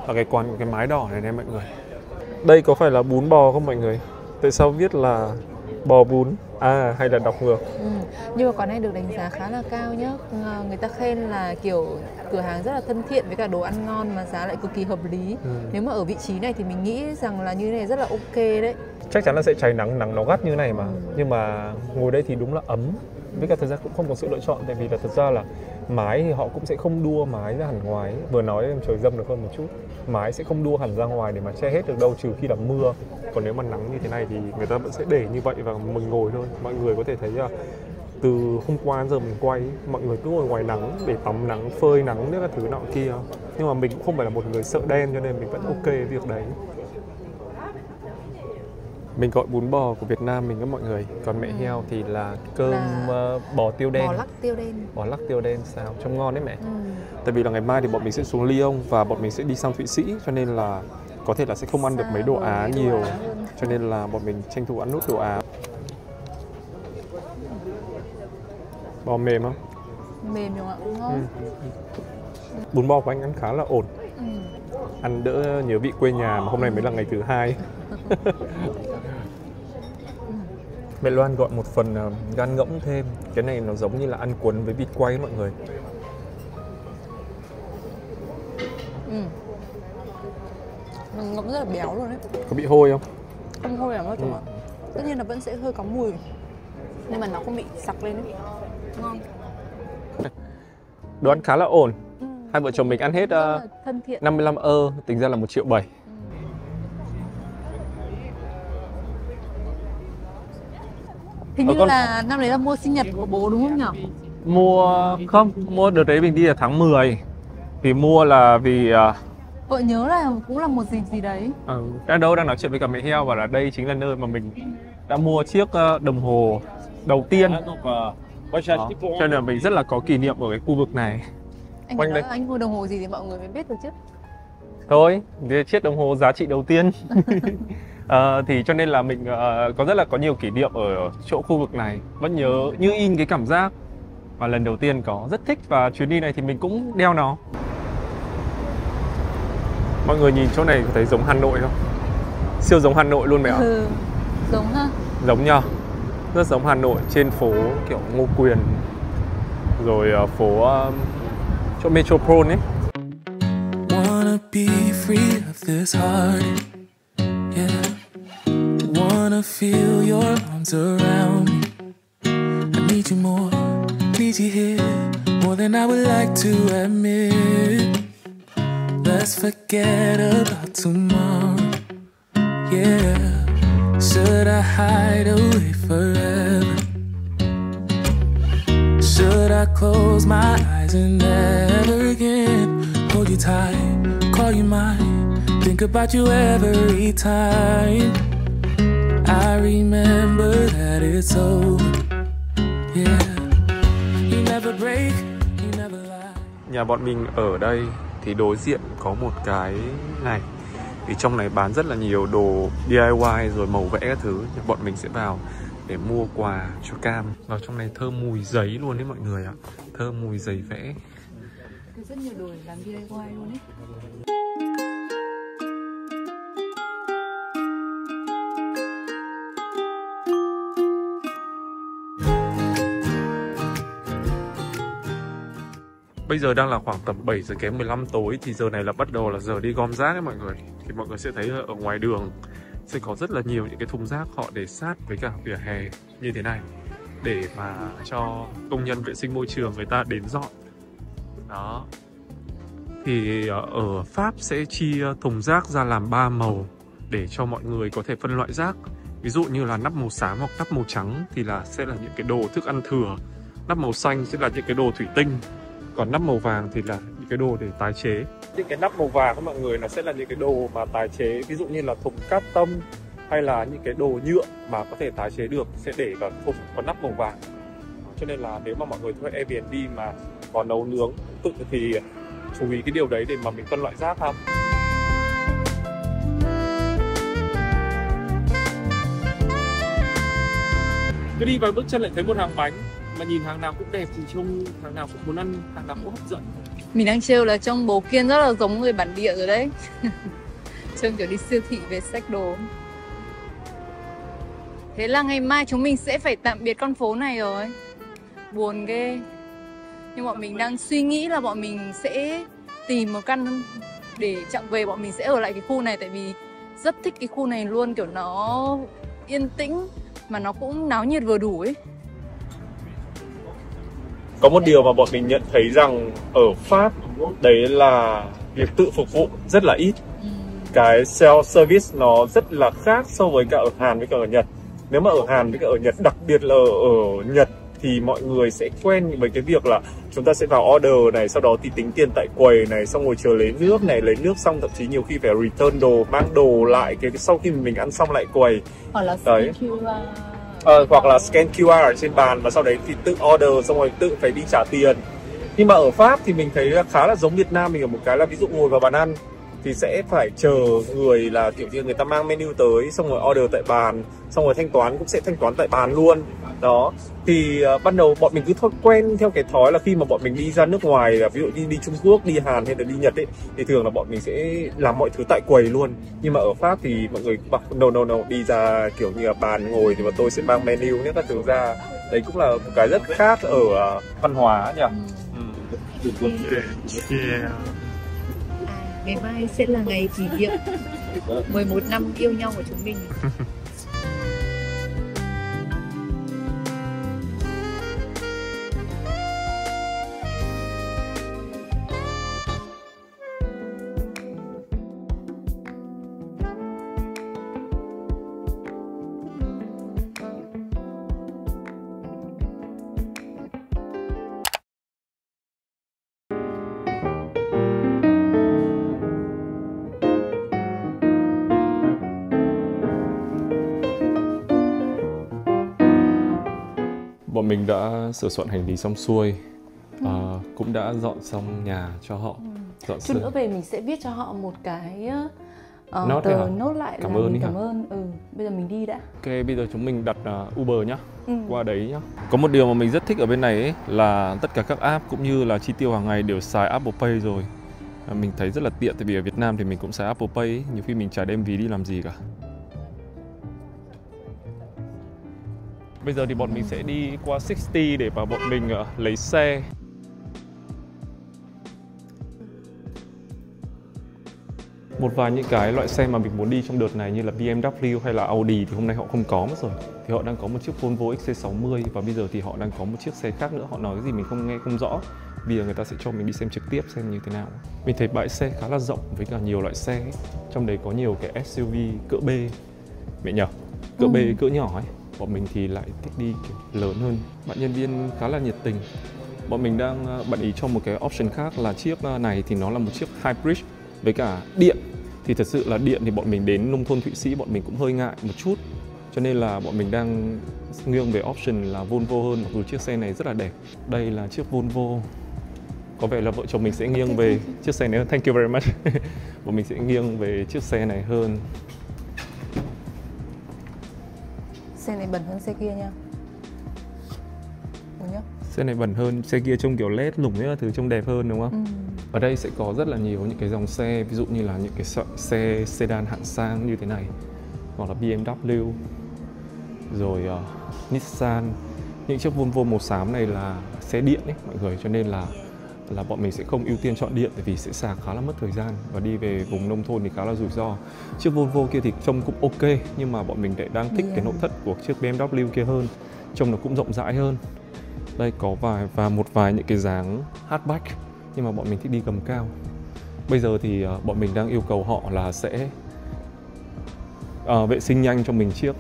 là cái quán của cái mái đỏ này nè mọi người. Đây có phải là bún bò không mọi người? Tại sao viết là bò bún? À, hay là đọc ngược? Nhưng mà quán này được đánh giá khá là cao nhá. Người ta khen là kiểu cửa hàng rất là thân thiện với cả đồ ăn ngon mà giá lại cực kỳ hợp lý. Nếu mà ở vị trí này thì mình nghĩ rằng là như thế này rất là ok đấy. Chắc chắn là sẽ cháy nắng, nắng nó gắt như này mà. Nhưng mà ngồi đây thì đúng là ấm. Với cả thật ra cũng không có sự lựa chọn, tại vì là thật ra là mái thì họ cũng sẽ không đua mái ra hẳn ngoài. Vừa nói em trời dâm được hơn một chút. Mái sẽ không đua hẳn ra ngoài để mà che hết được đâu, trừ khi là mưa. Còn nếu mà nắng như thế này thì người ta vẫn sẽ để như vậy và mình ngồi thôi. Mọi người có thể thấy là từ hôm qua đến giờ mình quay, mọi người cứ ngồi ngoài nắng để tắm nắng, phơi nắng, các thứ nọ kia. Nhưng mà mình cũng không phải là một người sợ đen cho nên mình vẫn ok với việc đấy. Mình gọi bún bò của Việt Nam mình các mọi người. Còn mẹ heo thì là cơm bò tiêu đen. Bò lắc tiêu đen. Bò lắc tiêu đen sao? Trông ngon đấy mẹ. Tại vì là ngày mai thì bọn mình sẽ xuống Lyon và bọn mình sẽ đi sang Thụy Sĩ, cho nên là có thể là sẽ không ăn được mấy đồ Á nhiều. Cho nên là bọn mình tranh thủ ăn nốt đồ Á. Bò mềm không? Mềm nhưng mà cũng ngon. Bún bò của anh ăn khá là ổn. Ăn đỡ nhớ vị quê nhà, mà hôm nay mới là ngày thứ 2. Mẹ Loan gọi một phần gan ngỗng thêm. Cái này nó giống như là ăn cuốn với vịt quay mọi người. Ngỗng rất là béo luôn đấy. Có bị hôi không? Không hôi lắm đâu chồng ạ. Tất nhiên là vẫn sẽ hơi có mùi, nhưng mà nó không bị sặc lên đấy. Ngon. Đồ ăn khá là ổn. Hai vợ chồng mình ăn hết thân thiện. 55 ơ, tính ra là 1,7 triệu. Hình như là năm đấy là mua sinh nhật của bố đúng không nhỉ? Mua đợt đấy mình đi là tháng 10. Vì mua là vì Vợ nhớ là cũng là một dịp gì đấy. Đang nói chuyện với cả mẹ heo, và là đây chính là nơi mà mình đã mua chiếc đồng hồ đầu tiên. Cho nên là mình rất là có kỷ niệm ở cái khu vực này. Anh nói là anh mua đồng hồ gì thì mọi người mới biết được chứ. Thôi, chiếc đồng hồ giá trị đầu tiên. Thì cho nên là mình có nhiều kỷ niệm ở chỗ khu vực này, vẫn nhớ như in cái cảm giác mà lần đầu tiên có, rất thích, và chuyến đi này thì mình cũng đeo nó. Mọi người nhìn chỗ này có thấy giống Hà Nội không? Siêu giống Hà Nội luôn mẹ ạ. Giống ha. Giống nhau, rất giống Hà Nội, trên phố kiểu Ngô Quyền, rồi phố chỗ Metropole ấy. Wanna be free of this heart, yeah. Wanna feel your arms around me. I need you more, need you here, more than I would like to admit. Let's forget about tomorrow, yeah. Should I hide away forever? Should I close my eyes and never again hold you tight, call you mine, think about you every time I remember that it's over, yeah. You never break, you never lie. Nhà bọn mình ở đây thì đối diện có một cái này, thì trong này bán rất là nhiều đồ DIY rồi màu vẽ các thứ. Bọn mình sẽ vào để mua quà cho Cam. Vào trong này thơm mùi giấy luôn đấy mọi người ạ. Thơm mùi giấy vẽ. Rất nhiều đồ để làm DIY luôn ấy. Bây giờ đang là khoảng tầm 7 giờ kém 15 tối, thì giờ này là bắt đầu là giờ đi gom rác ấy mọi người. Thì mọi người sẽ thấy ở ngoài đường sẽ có rất là nhiều những cái thùng rác họ để sát với cả vỉa hè như thế này, để mà cho công nhân vệ sinh môi trường người ta đến dọn. Đó. Thì ở Pháp sẽ chia thùng rác ra làm 3 màu để cho mọi người có thể phân loại rác. Ví dụ như là nắp màu xám hoặc nắp màu trắng thì sẽ là những cái đồ thức ăn thừa. Nắp màu xanh sẽ là những cái đồ thủy tinh. Còn nắp màu vàng thì là những cái đồ để tái chế. Những cái nắp màu vàng của mọi người nó sẽ là những cái đồ mà tái chế, ví dụ như là thùng cát tông hay là những cái đồ nhựa mà có thể tái chế được sẽ để vào thùng có nắp màu vàng. Cho nên là nếu mà mọi người thuê Airbnb mà có nấu nướng tự thì chú ý cái điều đấy để mà mình phân loại rác ha. Cứ đi vài bước chân lại thấy một hàng bánh, mà nhìn hàng nào cũng đẹp thì trông hàng nào cũng muốn ăn, hàng nào cũng hấp dẫn. Mình đang trêu là trông bố Kiên rất là giống người bản địa rồi đấy. Trông kiểu đi siêu thị về xách đồ. Thế là ngày mai chúng mình sẽ phải tạm biệt con phố này rồi. Buồn ghê. Nhưng bọn mình đang suy nghĩ là bọn mình sẽ tìm một căn để chặng về bọn mình sẽ ở lại cái khu này. Tại vì rất thích cái khu này luôn, kiểu nó yên tĩnh mà nó cũng náo nhiệt vừa đủ ấy. Có một điều mà bọn mình nhận thấy rằng ở Pháp đấy là việc tự phục vụ rất là ít. Cái self-service nó rất là khác so với cả ở Hàn với cả ở Nhật. Nếu mà ở Hàn với cả ở Nhật, đặc biệt là ở Nhật thì mọi người sẽ quen với cái việc là chúng ta sẽ vào order này, sau đó thì tính tiền tại quầy này, xong rồi chờ lấy nước này, lấy nước xong thậm chí nhiều khi phải return đồ, mang đồ lại cái sau khi mình ăn xong lại quầy. Hoặc là đấy. Hoặc là scan QR ở trên bàn và sau đấy thì tự order xong rồi tự phải đi trả tiền. Nhưng mà ở Pháp thì mình thấy khá là giống Việt Nam mình ở một cái là ví dụ ngồi vào bàn ăn thì sẽ phải chờ người là kiểu như người ta mang menu tới, xong rồi order tại bàn, xong rồi thanh toán cũng sẽ thanh toán tại bàn luôn. Đó, thì ban đầu bọn mình cứ quen theo cái thói là khi mà bọn mình đi ra nước ngoài, ví dụ đi Trung Quốc, đi Hàn hay là đi Nhật ấy, thì thường là bọn mình sẽ làm mọi thứ tại quầy luôn. Nhưng mà ở Pháp thì mọi người bảo no, đi ra kiểu như là bàn ngồi thì mà tôi sẽ mang menu nhé các thứ ra. Đấy cũng là một cái rất khác ở văn hóa nhỉ. Ngày mai sẽ là ngày kỷ niệm 11 năm yêu nhau của chúng mình. Bọn mình đã sửa soạn hành lý xong xuôi, cũng đã dọn xong nhà cho họ. Chút nữa về mình sẽ viết cho họ một cái Thế hả? Nốt lại Cảm là ơn mình đi cảm hả? ơn. Bây giờ mình đi đã. Ok, bây giờ chúng mình đặt Uber nhá. Qua đấy nhá. Có một điều mà mình rất thích ở bên này ấy, là tất cả các app cũng như là chi tiêu hàng ngày đều xài Apple Pay rồi. Mình thấy rất là tiện, tại vì ở Việt Nam thì mình cũng xài Apple Pay ấy. Nhiều khi mình chả đem ví đi làm gì cả. Bây giờ thì bọn mình sẽ đi qua 60 để mà bọn mình lấy xe. Một vài những cái loại xe mà mình muốn đi trong đợt này như là BMW hay là Audi thì hôm nay họ không có mất rồi. Thì họ đang có một chiếc Volvo XC60 và bây giờ thì họ đang có một chiếc xe khác nữa. Họ nói cái gì mình không nghe không rõ. Bây giờ người ta sẽ cho mình đi xem trực tiếp xem như thế nào. Mình thấy bãi xe khá là rộng với cả nhiều loại xe ấy. Trong đấy có nhiều cái SUV cỡ B. Mẹ nhờ, cỡ B cỡ nhỏ ấy. Bọn mình thì lại thích đi kiểu lớn hơn. Bạn nhân viên khá là nhiệt tình. Bọn mình đang bận ý cho một cái option khác là chiếc này thì nó là một chiếc hybrid với cả điện. Thì thật sự là điện thì bọn mình đến nông thôn Thụy Sĩ bọn mình cũng hơi ngại một chút. Cho nên là bọn mình đang nghiêng về option là Volvo hơn, mặc dù chiếc xe này rất là đẹp. Đây là chiếc Volvo. Có vẻ là vợ chồng mình sẽ nghiêng về chiếc xe này hơn. Thank you very much. Bọn mình sẽ nghiêng về chiếc xe này hơn. Xe này bẩn hơn xe kia nha. Đúng nhá. Xe này bẩn hơn, xe kia trông kiểu led lủng ấy, thứ trông đẹp hơn đúng không? Ở đây sẽ có rất là nhiều những cái dòng xe, ví dụ như là những cái xe sedan hạng sang như thế này, hoặc là BMW, rồi Nissan. Những chiếc Volvo màu xám này là xe điện ấy mọi người, cho nên là bọn mình sẽ không ưu tiên chọn điện, tại vì sẽ sạc khá là mất thời gian và đi về vùng nông thôn thì khá là rủi ro. Chiếc Volvo kia thì trông cũng ok, nhưng mà bọn mình lại đang thích cái nội thất của chiếc BMW kia hơn, trông nó cũng rộng rãi hơn. Đây có một vài những cái dáng hatchback, nhưng mà bọn mình thích đi gầm cao. Bây giờ thì bọn mình đang yêu cầu họ là sẽ vệ sinh nhanh cho mình chiếc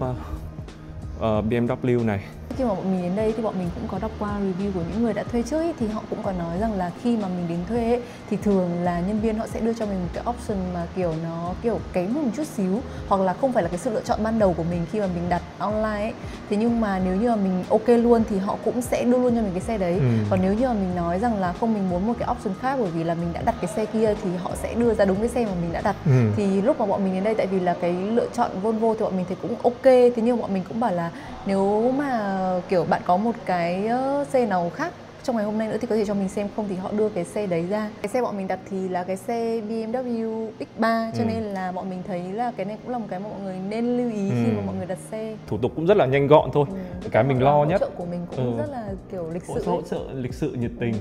BMW này. Khi mà bọn mình đến đây thì bọn mình cũng có đọc qua review của những người đã thuê trước ấy, thì họ cũng có nói rằng là khi mà mình đến thuê ấy, thì thường là nhân viên họ sẽ đưa cho mình một cái option mà kiểu nó kiểu kém hơn một chút xíu, hoặc là không phải là cái sự lựa chọn ban đầu của mình khi mà mình đặt online ấy. Thế nhưng mà nếu như mà mình ok luôn thì họ cũng sẽ đưa luôn cho mình cái xe đấy. Còn nếu như mà mình nói rằng là không, mình muốn một cái option khác bởi vì là mình đã đặt cái xe kia, thì họ sẽ đưa ra đúng cái xe mà mình đã đặt. Thì lúc mà bọn mình đến đây, tại vì là cái lựa chọn Volvo thì bọn mình thấy cũng ok, thế nhưng mà bọn mình cũng bảo là nếu mà kiểu bạn có một cái xe nào khác trong ngày hôm nay nữa thì có thể cho mình xem không, thì họ đưa cái xe đấy ra. Cái xe bọn mình đặt thì là cái xe BMW X3, cho nên là bọn mình thấy là cái này cũng là một cái mà mọi người nên lưu ý khi mà mọi người đặt xe. Thủ tục cũng rất là nhanh gọn thôi. Cái mình lo nhất, hỗ trợ của mình cũng rất là kiểu lịch sự. Hỗ trợ lịch sự nhiệt tình.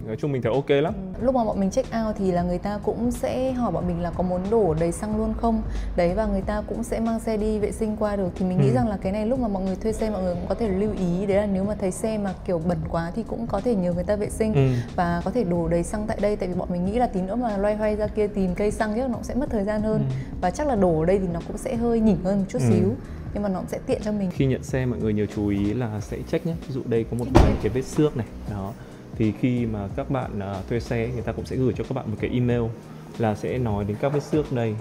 Nói chung mình thấy ok lắm. Lúc mà bọn mình check out thì là người ta cũng sẽ hỏi bọn mình là có muốn đổ đầy xăng luôn không. Đấy, và người ta cũng sẽ mang xe đi vệ sinh qua được. Thì mình nghĩ rằng là cái này lúc mà mọi người thuê xe mọi người cũng có thể lưu ý. Đấy là nếu mà thấy xe mà kiểu bẩn quá thì cũng có thể nhờ người ta vệ sinh và có thể đổ đầy xăng tại đây. Tại vì bọn mình nghĩ là tí nữa mà loay hoay ra kia tìm cây xăng chứ nó cũng sẽ mất thời gian hơn. Và chắc là đổ ở đây thì nó cũng sẽ hơi nhỉnh hơn một chút xíu, nhưng mà nó cũng sẽ tiện cho mình. Khi nhận xe mọi người nhớ chú ý là sẽ check nhé. Ví dụ đây có một vài cái vết xước này đó, thì khi mà các bạn thuê xe người ta cũng sẽ gửi cho các bạn một cái email là sẽ nói đến các vết xước đây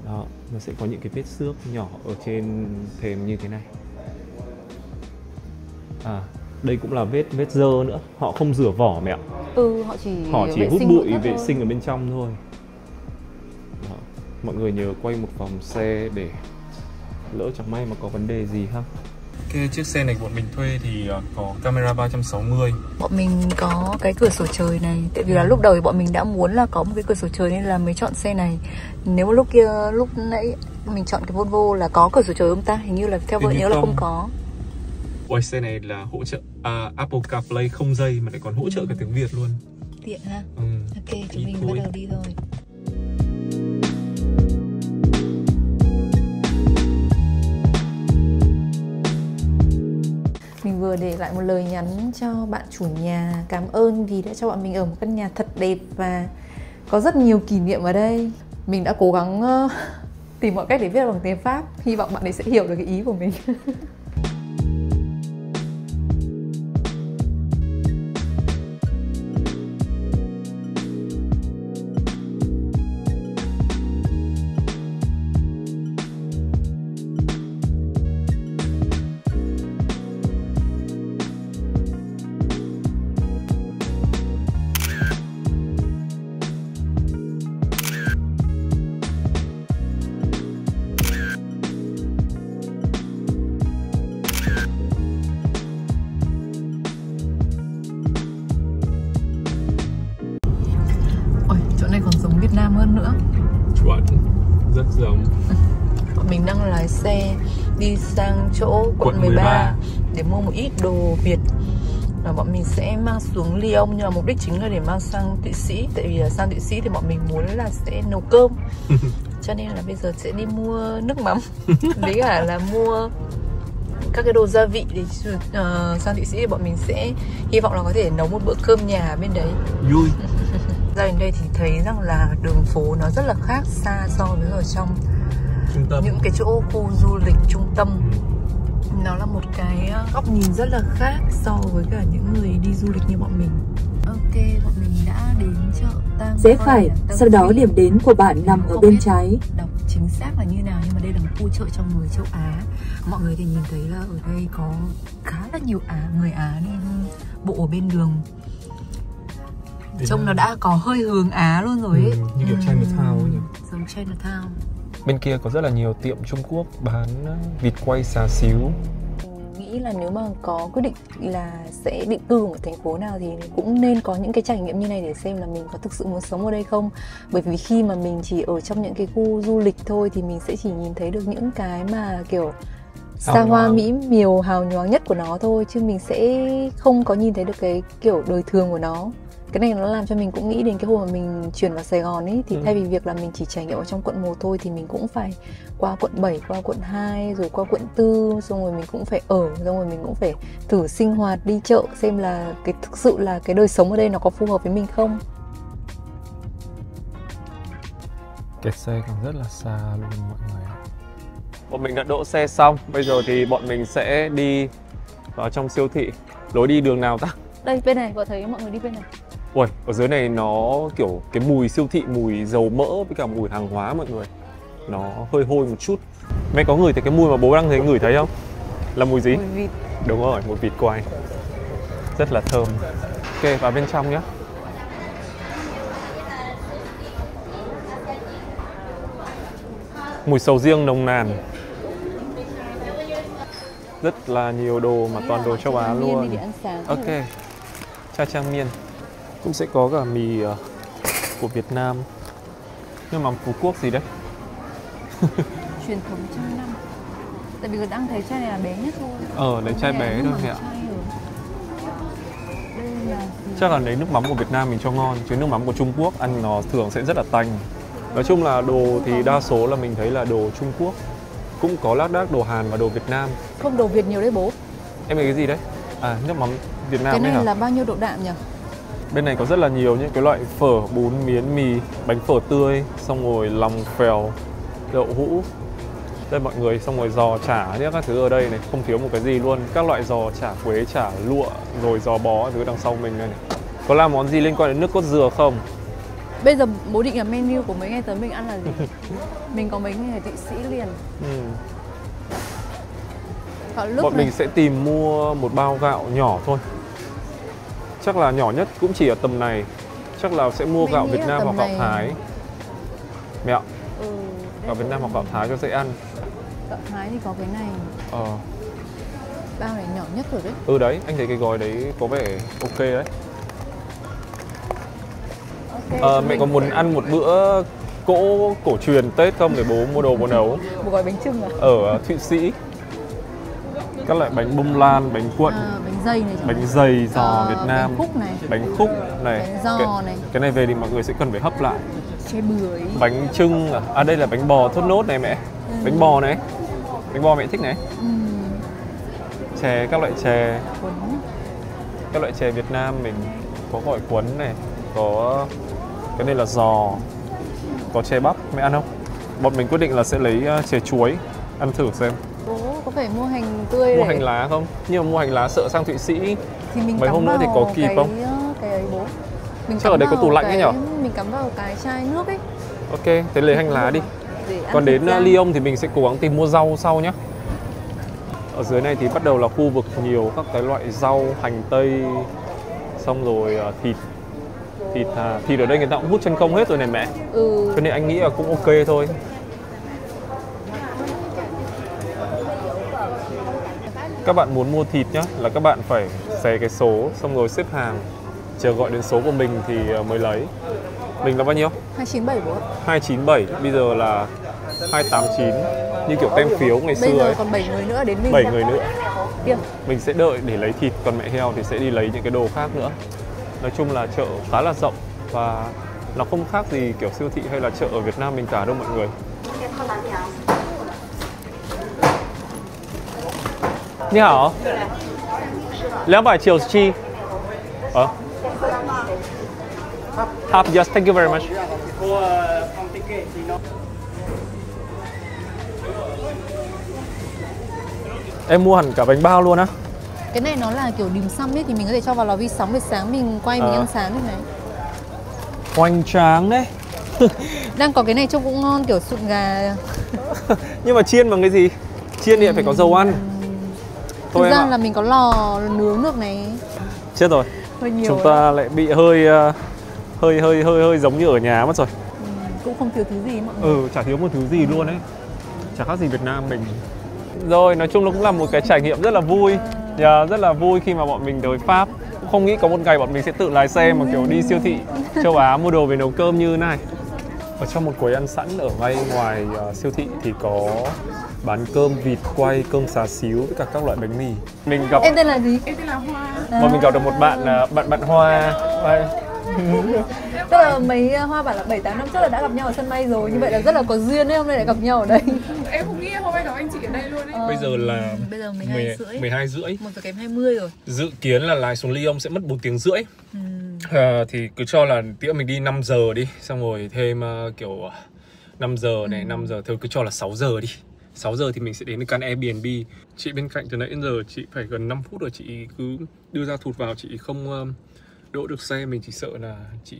đó, nó sẽ có những cái vết xước nhỏ ở trên thềm như thế này. Đây cũng là vết dơ nữa, họ không rửa vỏ mẹ ạ. Họ chỉ hút bụi vệ sinh ở bên trong thôi. Đó. Mọi người nhớ quay một vòng xe để lỡ chẳng may mà có vấn đề gì ha. Ok, chiếc xe này của bọn mình thuê thì có camera 360. Bọn mình có cái cửa sổ trời này, tại vì là lúc đầu thì bọn mình đã muốn là có một cái cửa sổ trời nên là mới chọn xe này. Nếu mà lúc nãy mình chọn cái Volvo là có cửa sổ trời không ta? Hình như là theo vợ nhớ là không có. Ôi, xe này là hỗ trợ Apple CarPlay không dây mà lại còn hỗ trợ cả tiếng Việt luôn. Tiện ha. Ok, chúng mình bắt đầu đi thôi. Mình vừa để lại một lời nhắn cho bạn chủ nhà, cảm ơn vì đã cho bọn mình ở một căn nhà thật đẹp và có rất nhiều kỷ niệm ở đây. Mình đã cố gắng tìm mọi cách để viết bằng tiếng Pháp, hy vọng bạn ấy sẽ hiểu được cái ý của mình. đi sang chỗ quận 13 để mua một ít đồ Việt. Và bọn mình sẽ mang xuống Lyon, nhưng mà mục đích chính là để mang sang Thụy Sĩ. Tại vì sang Thụy Sĩ thì bọn mình muốn là sẽ nấu cơm. Cho nên là bây giờ sẽ đi mua nước mắm với cả là mua các cái đồ gia vị để sang Thụy Sĩ thì bọn mình sẽ hy vọng là có thể nấu một bữa cơm nhà ở bên đấy. Vui. Ra đến đây thì thấy rằng là đường phố nó rất là khác xa so với ở trong Trung tâm. những cái chỗ khu du lịch trung tâm. Nó là một cái góc nhìn rất là khác so với cả những người đi du lịch như bọn mình. Ok, bọn mình đã đến chợ Tam Rẽ phải, sau đó điểm đến của bạn nằm ở bên trái. Đọc chính xác là như nào, nhưng mà đây là một khu chợ trong người châu Á. Mọi người thì nhìn thấy là ở đây có khá là nhiều người Á nên bộ ở bên đường trông nó đã có hơi hướng Á luôn rồi ấy. Như kiểu Chinatown ấy nhỉ? Giống Chinatown. Bên kia có rất là nhiều tiệm Trung Quốc bán vịt quay xá xíu. Nghĩ là nếu mà có quyết định là sẽ định cư ở thành phố nào thì cũng nên có những cái trải nghiệm như này để xem là mình có thực sự muốn sống ở đây không. Bởi vì khi mà mình chỉ ở trong những cái khu du lịch thôi thì mình sẽ chỉ nhìn thấy được những cái mà kiểu xa hoa mỹ miều hào nhoáng nhất của nó thôi, chứ mình sẽ không có nhìn thấy được cái kiểu đời thường của nó. Cái này nó làm cho mình cũng nghĩ đến cái hồi mà mình chuyển vào Sài Gòn ấy. Thì thay vì việc là mình chỉ trải nghiệm ở trong quận 1 thôi thì mình cũng phải qua quận 7, qua quận 2, rồi qua quận 4. Xong rồi mình cũng phải ở, xong rồi mình cũng phải thử sinh hoạt, đi chợ xem là cái thực sự là cái đời sống ở đây nó có phù hợp với mình không. Kẹt xe còn rất là xa luôn mọi người. Bọn mình đã đỗ xe xong. Bây giờ thì bọn mình sẽ đi vào trong siêu thị. Lối đi đường nào ta? Đây, bên này, có thấy mọi người đi bên này. Ui, ở dưới này nó kiểu cái mùi siêu thị, mùi dầu mỡ với cả mùi hàng hóa mọi người. Nó hơi hôi một chút. Mẹ có ngửi thấy cái mùi mà bố đang thấy ngửi thấy không? Là mùi gì? Mùi vịt. Đúng rồi, mùi vịt quay. Rất là thơm. Ok, vào bên trong nhé. Mùi sầu riêng nồng nàn. Rất là nhiều đồ mà toàn đồ châu Á luôn. Ok, cha trang miên. Cũng sẽ có cả mì của Việt Nam. Nhưng mà Phú Quốc gì đấy? Truyền thống trăm năm. Tại vì đang thấy chai này là bé nhất thôi. Lấy chai bé thôi mẹ ạ. Chắc là lấy nước mắm của Việt Nam mình cho ngon. Chứ nước mắm của Trung Quốc ăn nó thường sẽ rất là tanh. Nói chung là đồ thì đa số là mình thấy là đồ Trung Quốc. Cũng có lác đác đồ Hàn và đồ Việt Nam. Không, đồ Việt nhiều đấy bố. Em lấy cái gì đấy? À, nước mắm Việt Nam. Cái này hả? là bao nhiêu độ đạm nhỉ? Bên này có rất là nhiều những cái loại phở, bún, miến, mì, bánh phở tươi, xong rồi lòng phèo, đậu hũ. Đây mọi người, xong rồi giò chả nhé, các thứ ở đây này, không thiếu một cái gì luôn. Các loại giò chả quế, chả lụa, rồi giò bó thứ đằng sau mình đây này. Có làm món gì liên quan đến nước cốt dừa không? Bây giờ bố định là menu của mấy ngày tới mình ăn là gì? Mình có mấy ngày Thụy Sĩ liền. Bọn mình sẽ tìm mua một bao gạo nhỏ thôi. Chắc là nhỏ nhất cũng chỉ ở tầm này. Chắc là sẽ mua gạo Việt Nam hoặc gạo Thái. Mẹ ạ. Gạo Việt Nam hoặc gạo Thái cho dễ ăn. Gạo Thái thì có cái này. Bao này nhỏ nhất rồi đấy. Đấy, anh thấy cái gói đấy có vẻ ok đấy. Mẹ có muốn ăn một bữa cổ truyền Tết không để bố mua đồ bố nấu? Một gói bánh chưng à? Ở Thụy Sĩ. Các loại bánh bông lan, bánh cuộn, bánh dày này, bánh dày giò Việt Nam, bánh khúc này, bánh giò này. Cái này về thì mọi người sẽ cần phải hấp lại. Chè bưởi. Bánh chưng à? Đây là bánh bò thốt nốt này mẹ. Bánh bò này. Bánh bò mẹ thích này. Chè, các loại chè. Các loại chè Việt Nam mình có gỏi cuốn này, có cái này là giò, có chè bắp, mẹ ăn không? Bọn mình quyết định là sẽ lấy chè chuối, ăn thử xem. Bố có phải mua hành tươi mua hành lá không? Nhưng mà mua hành lá sợ sang Thụy Sĩ thì mình mấy hôm nữa thì có kịp không? Cái ấy bố. Mình chắc ở đây có tủ lạnh ấy nhở? Mình cắm vào cái chai nước ấy. Ok, thế lấy hành lá đi. Còn đến Lyon thì mình sẽ cố gắng tìm mua rau sau nhé. Ở dưới này thì bắt đầu là khu vực nhiều các cái loại rau, hành tây, xong rồi thịt ở đây người ta cũng hút chân không hết rồi này mẹ. Cho nên anh nghĩ là cũng ok thôi. Các bạn muốn mua thịt nhá, là các bạn phải xé cái số xong rồi xếp hàng, chờ gọi đến số của mình thì mới lấy. Mình là bao nhiêu? 297 bố. 297, bây giờ là 289 như kiểu tem phiếu ngày xưa ấy. Bây giờ còn 7 người nữa đến mình. 7 người nữa. Kia. Mình sẽ đợi để lấy thịt, còn mẹ heo thì sẽ đi lấy những cái đồ khác nữa. Nói chung là chợ khá là rộng và nó không khác gì kiểu siêu thị hay là chợ ở Việt Nam mình cả đâu mọi người. 你好，200七。Half, yes, thank you very much. Em mua hẳn cả bánh bao luôn á. Cái này nó là kiểu dim sum ấy, thì mình có thể cho vào lò vi sóng để sáng mình quay mình ăn sáng như này. Hoành tráng đấy. Đang có cái này trông cũng ngon, kiểu sụn gà. Nhưng mà chiên bằng cái gì? Chiên thì phải có dầu ăn. Thực ra là mình có lò nướng được này. Chết rồi. Hơi nhiều. Chúng ta lại bị hơi giống như ở nhà mất rồi. Cũng không thiếu thứ gì mọi người. Chả thiếu một thứ gì luôn ấy. Chả khác gì Việt Nam mình. Rồi, nói chung nó cũng là một cái trải nghiệm rất là vui. Rất là vui khi mà bọn mình tới Pháp. Cũng không nghĩ có một ngày bọn mình sẽ tự lái xe mà kiểu đi siêu thị châu Á mua đồ về nấu cơm như này. Ở trong một quầy ăn sẵn ở ngay ngoài siêu thị thì có bán cơm vịt quay, cơm xá xíu với cả các loại bánh mì. Mình gặp... Em tên là gì? Em tên là Hoa. Bọn mình gặp được một bạn Hoa. Tức là mấy Hoa bảo là 7-8 năm trước là đã gặp nhau ở sân bay rồi. Như vậy là rất là có duyên đấy, hôm nay lại gặp nhau ở đây. Em không nghĩ hôm nay gặp anh chị ở đây luôn ấy. Bây giờ là 12 rưỡi. 1 giờ kém 20 rồi. Dự kiến là lái xuống Lyon sẽ mất 4 tiếng rưỡi. Thì cứ cho là tiễn mình đi 5 giờ đi. Xong rồi thêm kiểu 5 giờ này, 5 giờ thôi cứ cho là 6 giờ đi. 6 giờ thì mình sẽ đến cái căn Airbnb. Chị bên cạnh từ nãy đến giờ chị phải gần 5 phút rồi, chị cứ đưa ra thụt vào, chị không đỗ được xe. Mình chỉ sợ là chị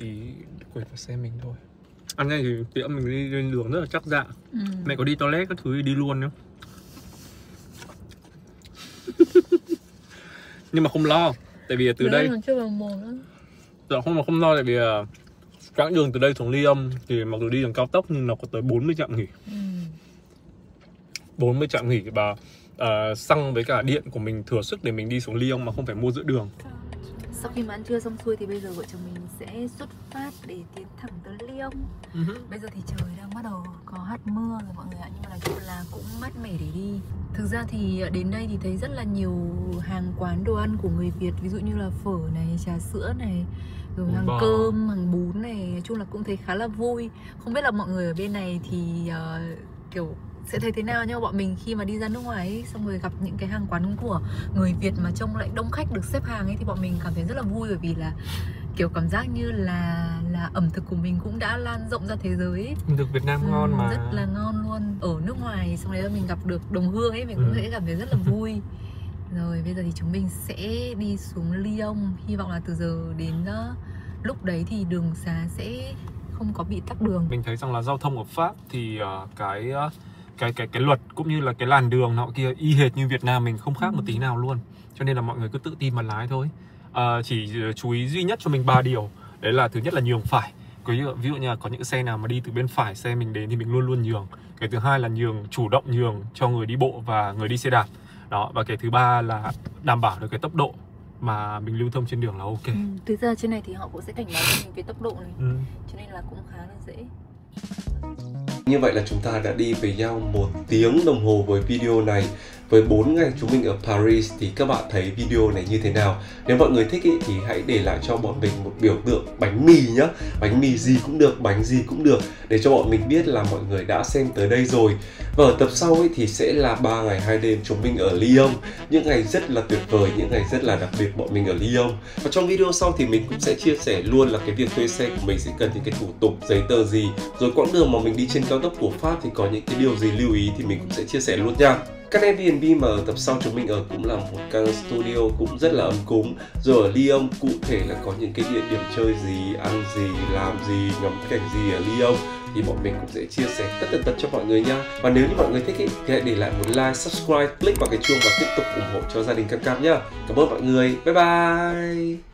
quệt vào xe mình thôi. Ăn ngay thì tiệm mình đi lên đường rất là chắc dạ. Mẹ có đi toilet các thứ thì đi luôn nhá. Nhưng mà không lo, tại vì từ đây không lo, tại vì quãng đường từ đây xuống Lyon thì mặc dù đi đường cao tốc nhưng nó có tới 40 trạm nghỉ. 40 trạm nghỉ và xăng với cả điện của mình thừa sức để mình đi xuống Lyon mà không phải mua giữa đường. Sau khi mà ăn trưa xong xuôi thì bây giờ vợ chồng mình sẽ xuất phát để tiến thẳng tới Lyon. Bây giờ thì trời đang bắt đầu có hắt mưa rồi mọi người ạ, nhưng mà nói chung là cũng mát mẻ để đi. Thực ra thì đến đây thì thấy rất là nhiều hàng quán đồ ăn của người Việt, ví dụ như là phở này, trà sữa này, rồi hàng cơm, hàng bún này, nói chung là cũng thấy khá là vui. Không biết là mọi người ở bên này thì kiểu sẽ thấy thế nào, nhưng mà bọn mình khi mà đi ra nước ngoài ấy, xong rồi gặp những cái hàng quán của người Việt mà trông lại đông khách được xếp hàng ấy, thì bọn mình cảm thấy rất là vui, bởi vì là kiểu cảm giác như là ẩm thực của mình cũng đã lan rộng ra thế giới ấy. Ẩm thực Việt Nam ngon mà. Rất là ngon luôn. Ở nước ngoài xong đấy mình gặp được đồng hương ấy, mình cũng sẽ cảm thấy rất là vui. Rồi bây giờ thì chúng mình sẽ đi xuống Lyon. Hy vọng là từ giờ đến lúc đấy thì đường xá sẽ không có bị tắc đường. Mình thấy rằng là giao thông ở Pháp thì cái luật cũng như là cái làn đường nọ kia y hệt như Việt Nam mình, không khác một tí nào luôn. Cho nên là mọi người cứ tự tin mà lái thôi. Chỉ chú ý duy nhất cho mình 3 điều. Đấy là thứ nhất là nhường phải. Ví dụ như là có những xe nào mà đi từ bên phải xe mình đến thì mình luôn luôn nhường. Cái thứ hai là chủ động nhường cho người đi bộ và người đi xe đạp. Đó, và cái thứ ba là đảm bảo được cái tốc độ mà mình lưu thông trên đường là ok. Thực ra trên này thì họ cũng sẽ cảnh báo cho mình về tốc độ này. Cho nên là cũng khá là dễ. Như vậy là chúng ta đã đi với nhau 1 tiếng đồng hồ với video này. Với 4 ngày chúng mình ở Paris thì các bạn thấy video này như thế nào? Nếu mọi người thích ý, thì hãy để lại cho bọn mình một biểu tượng bánh mì nhá. Bánh mì gì cũng được, bánh gì cũng được, để cho bọn mình biết là mọi người đã xem tới đây rồi. Và ở tập sau ấy thì sẽ là 3 ngày 2 đêm chúng mình ở Lyon. Những ngày rất là tuyệt vời, những ngày rất là đặc biệt bọn mình ở Lyon. Và trong video sau thì mình cũng sẽ chia sẻ luôn là cái việc thuê xe của mình sẽ cần những cái thủ tục, giấy tờ gì. Rồi quãng đường mà mình đi trên cao tốc của Pháp thì có những cái điều gì lưu ý thì mình cũng sẽ chia sẻ luôn nha. Căn Airbnb mà ở tập sau chúng mình ở cũng là một căn studio cũng rất là ấm cúng. Rồi ở Lyon cụ thể là có những cái địa điểm chơi gì, ăn gì, làm gì, ngắm cảnh gì ở Lyon thì bọn mình cũng sẽ chia sẻ tất tần tật cho mọi người nha. Và nếu như mọi người thích ý, thì hãy để lại một like, subscribe, click vào cái chuông và tiếp tục ủng hộ cho gia đình Cam Cam nhá. Cảm ơn mọi người, bye bye.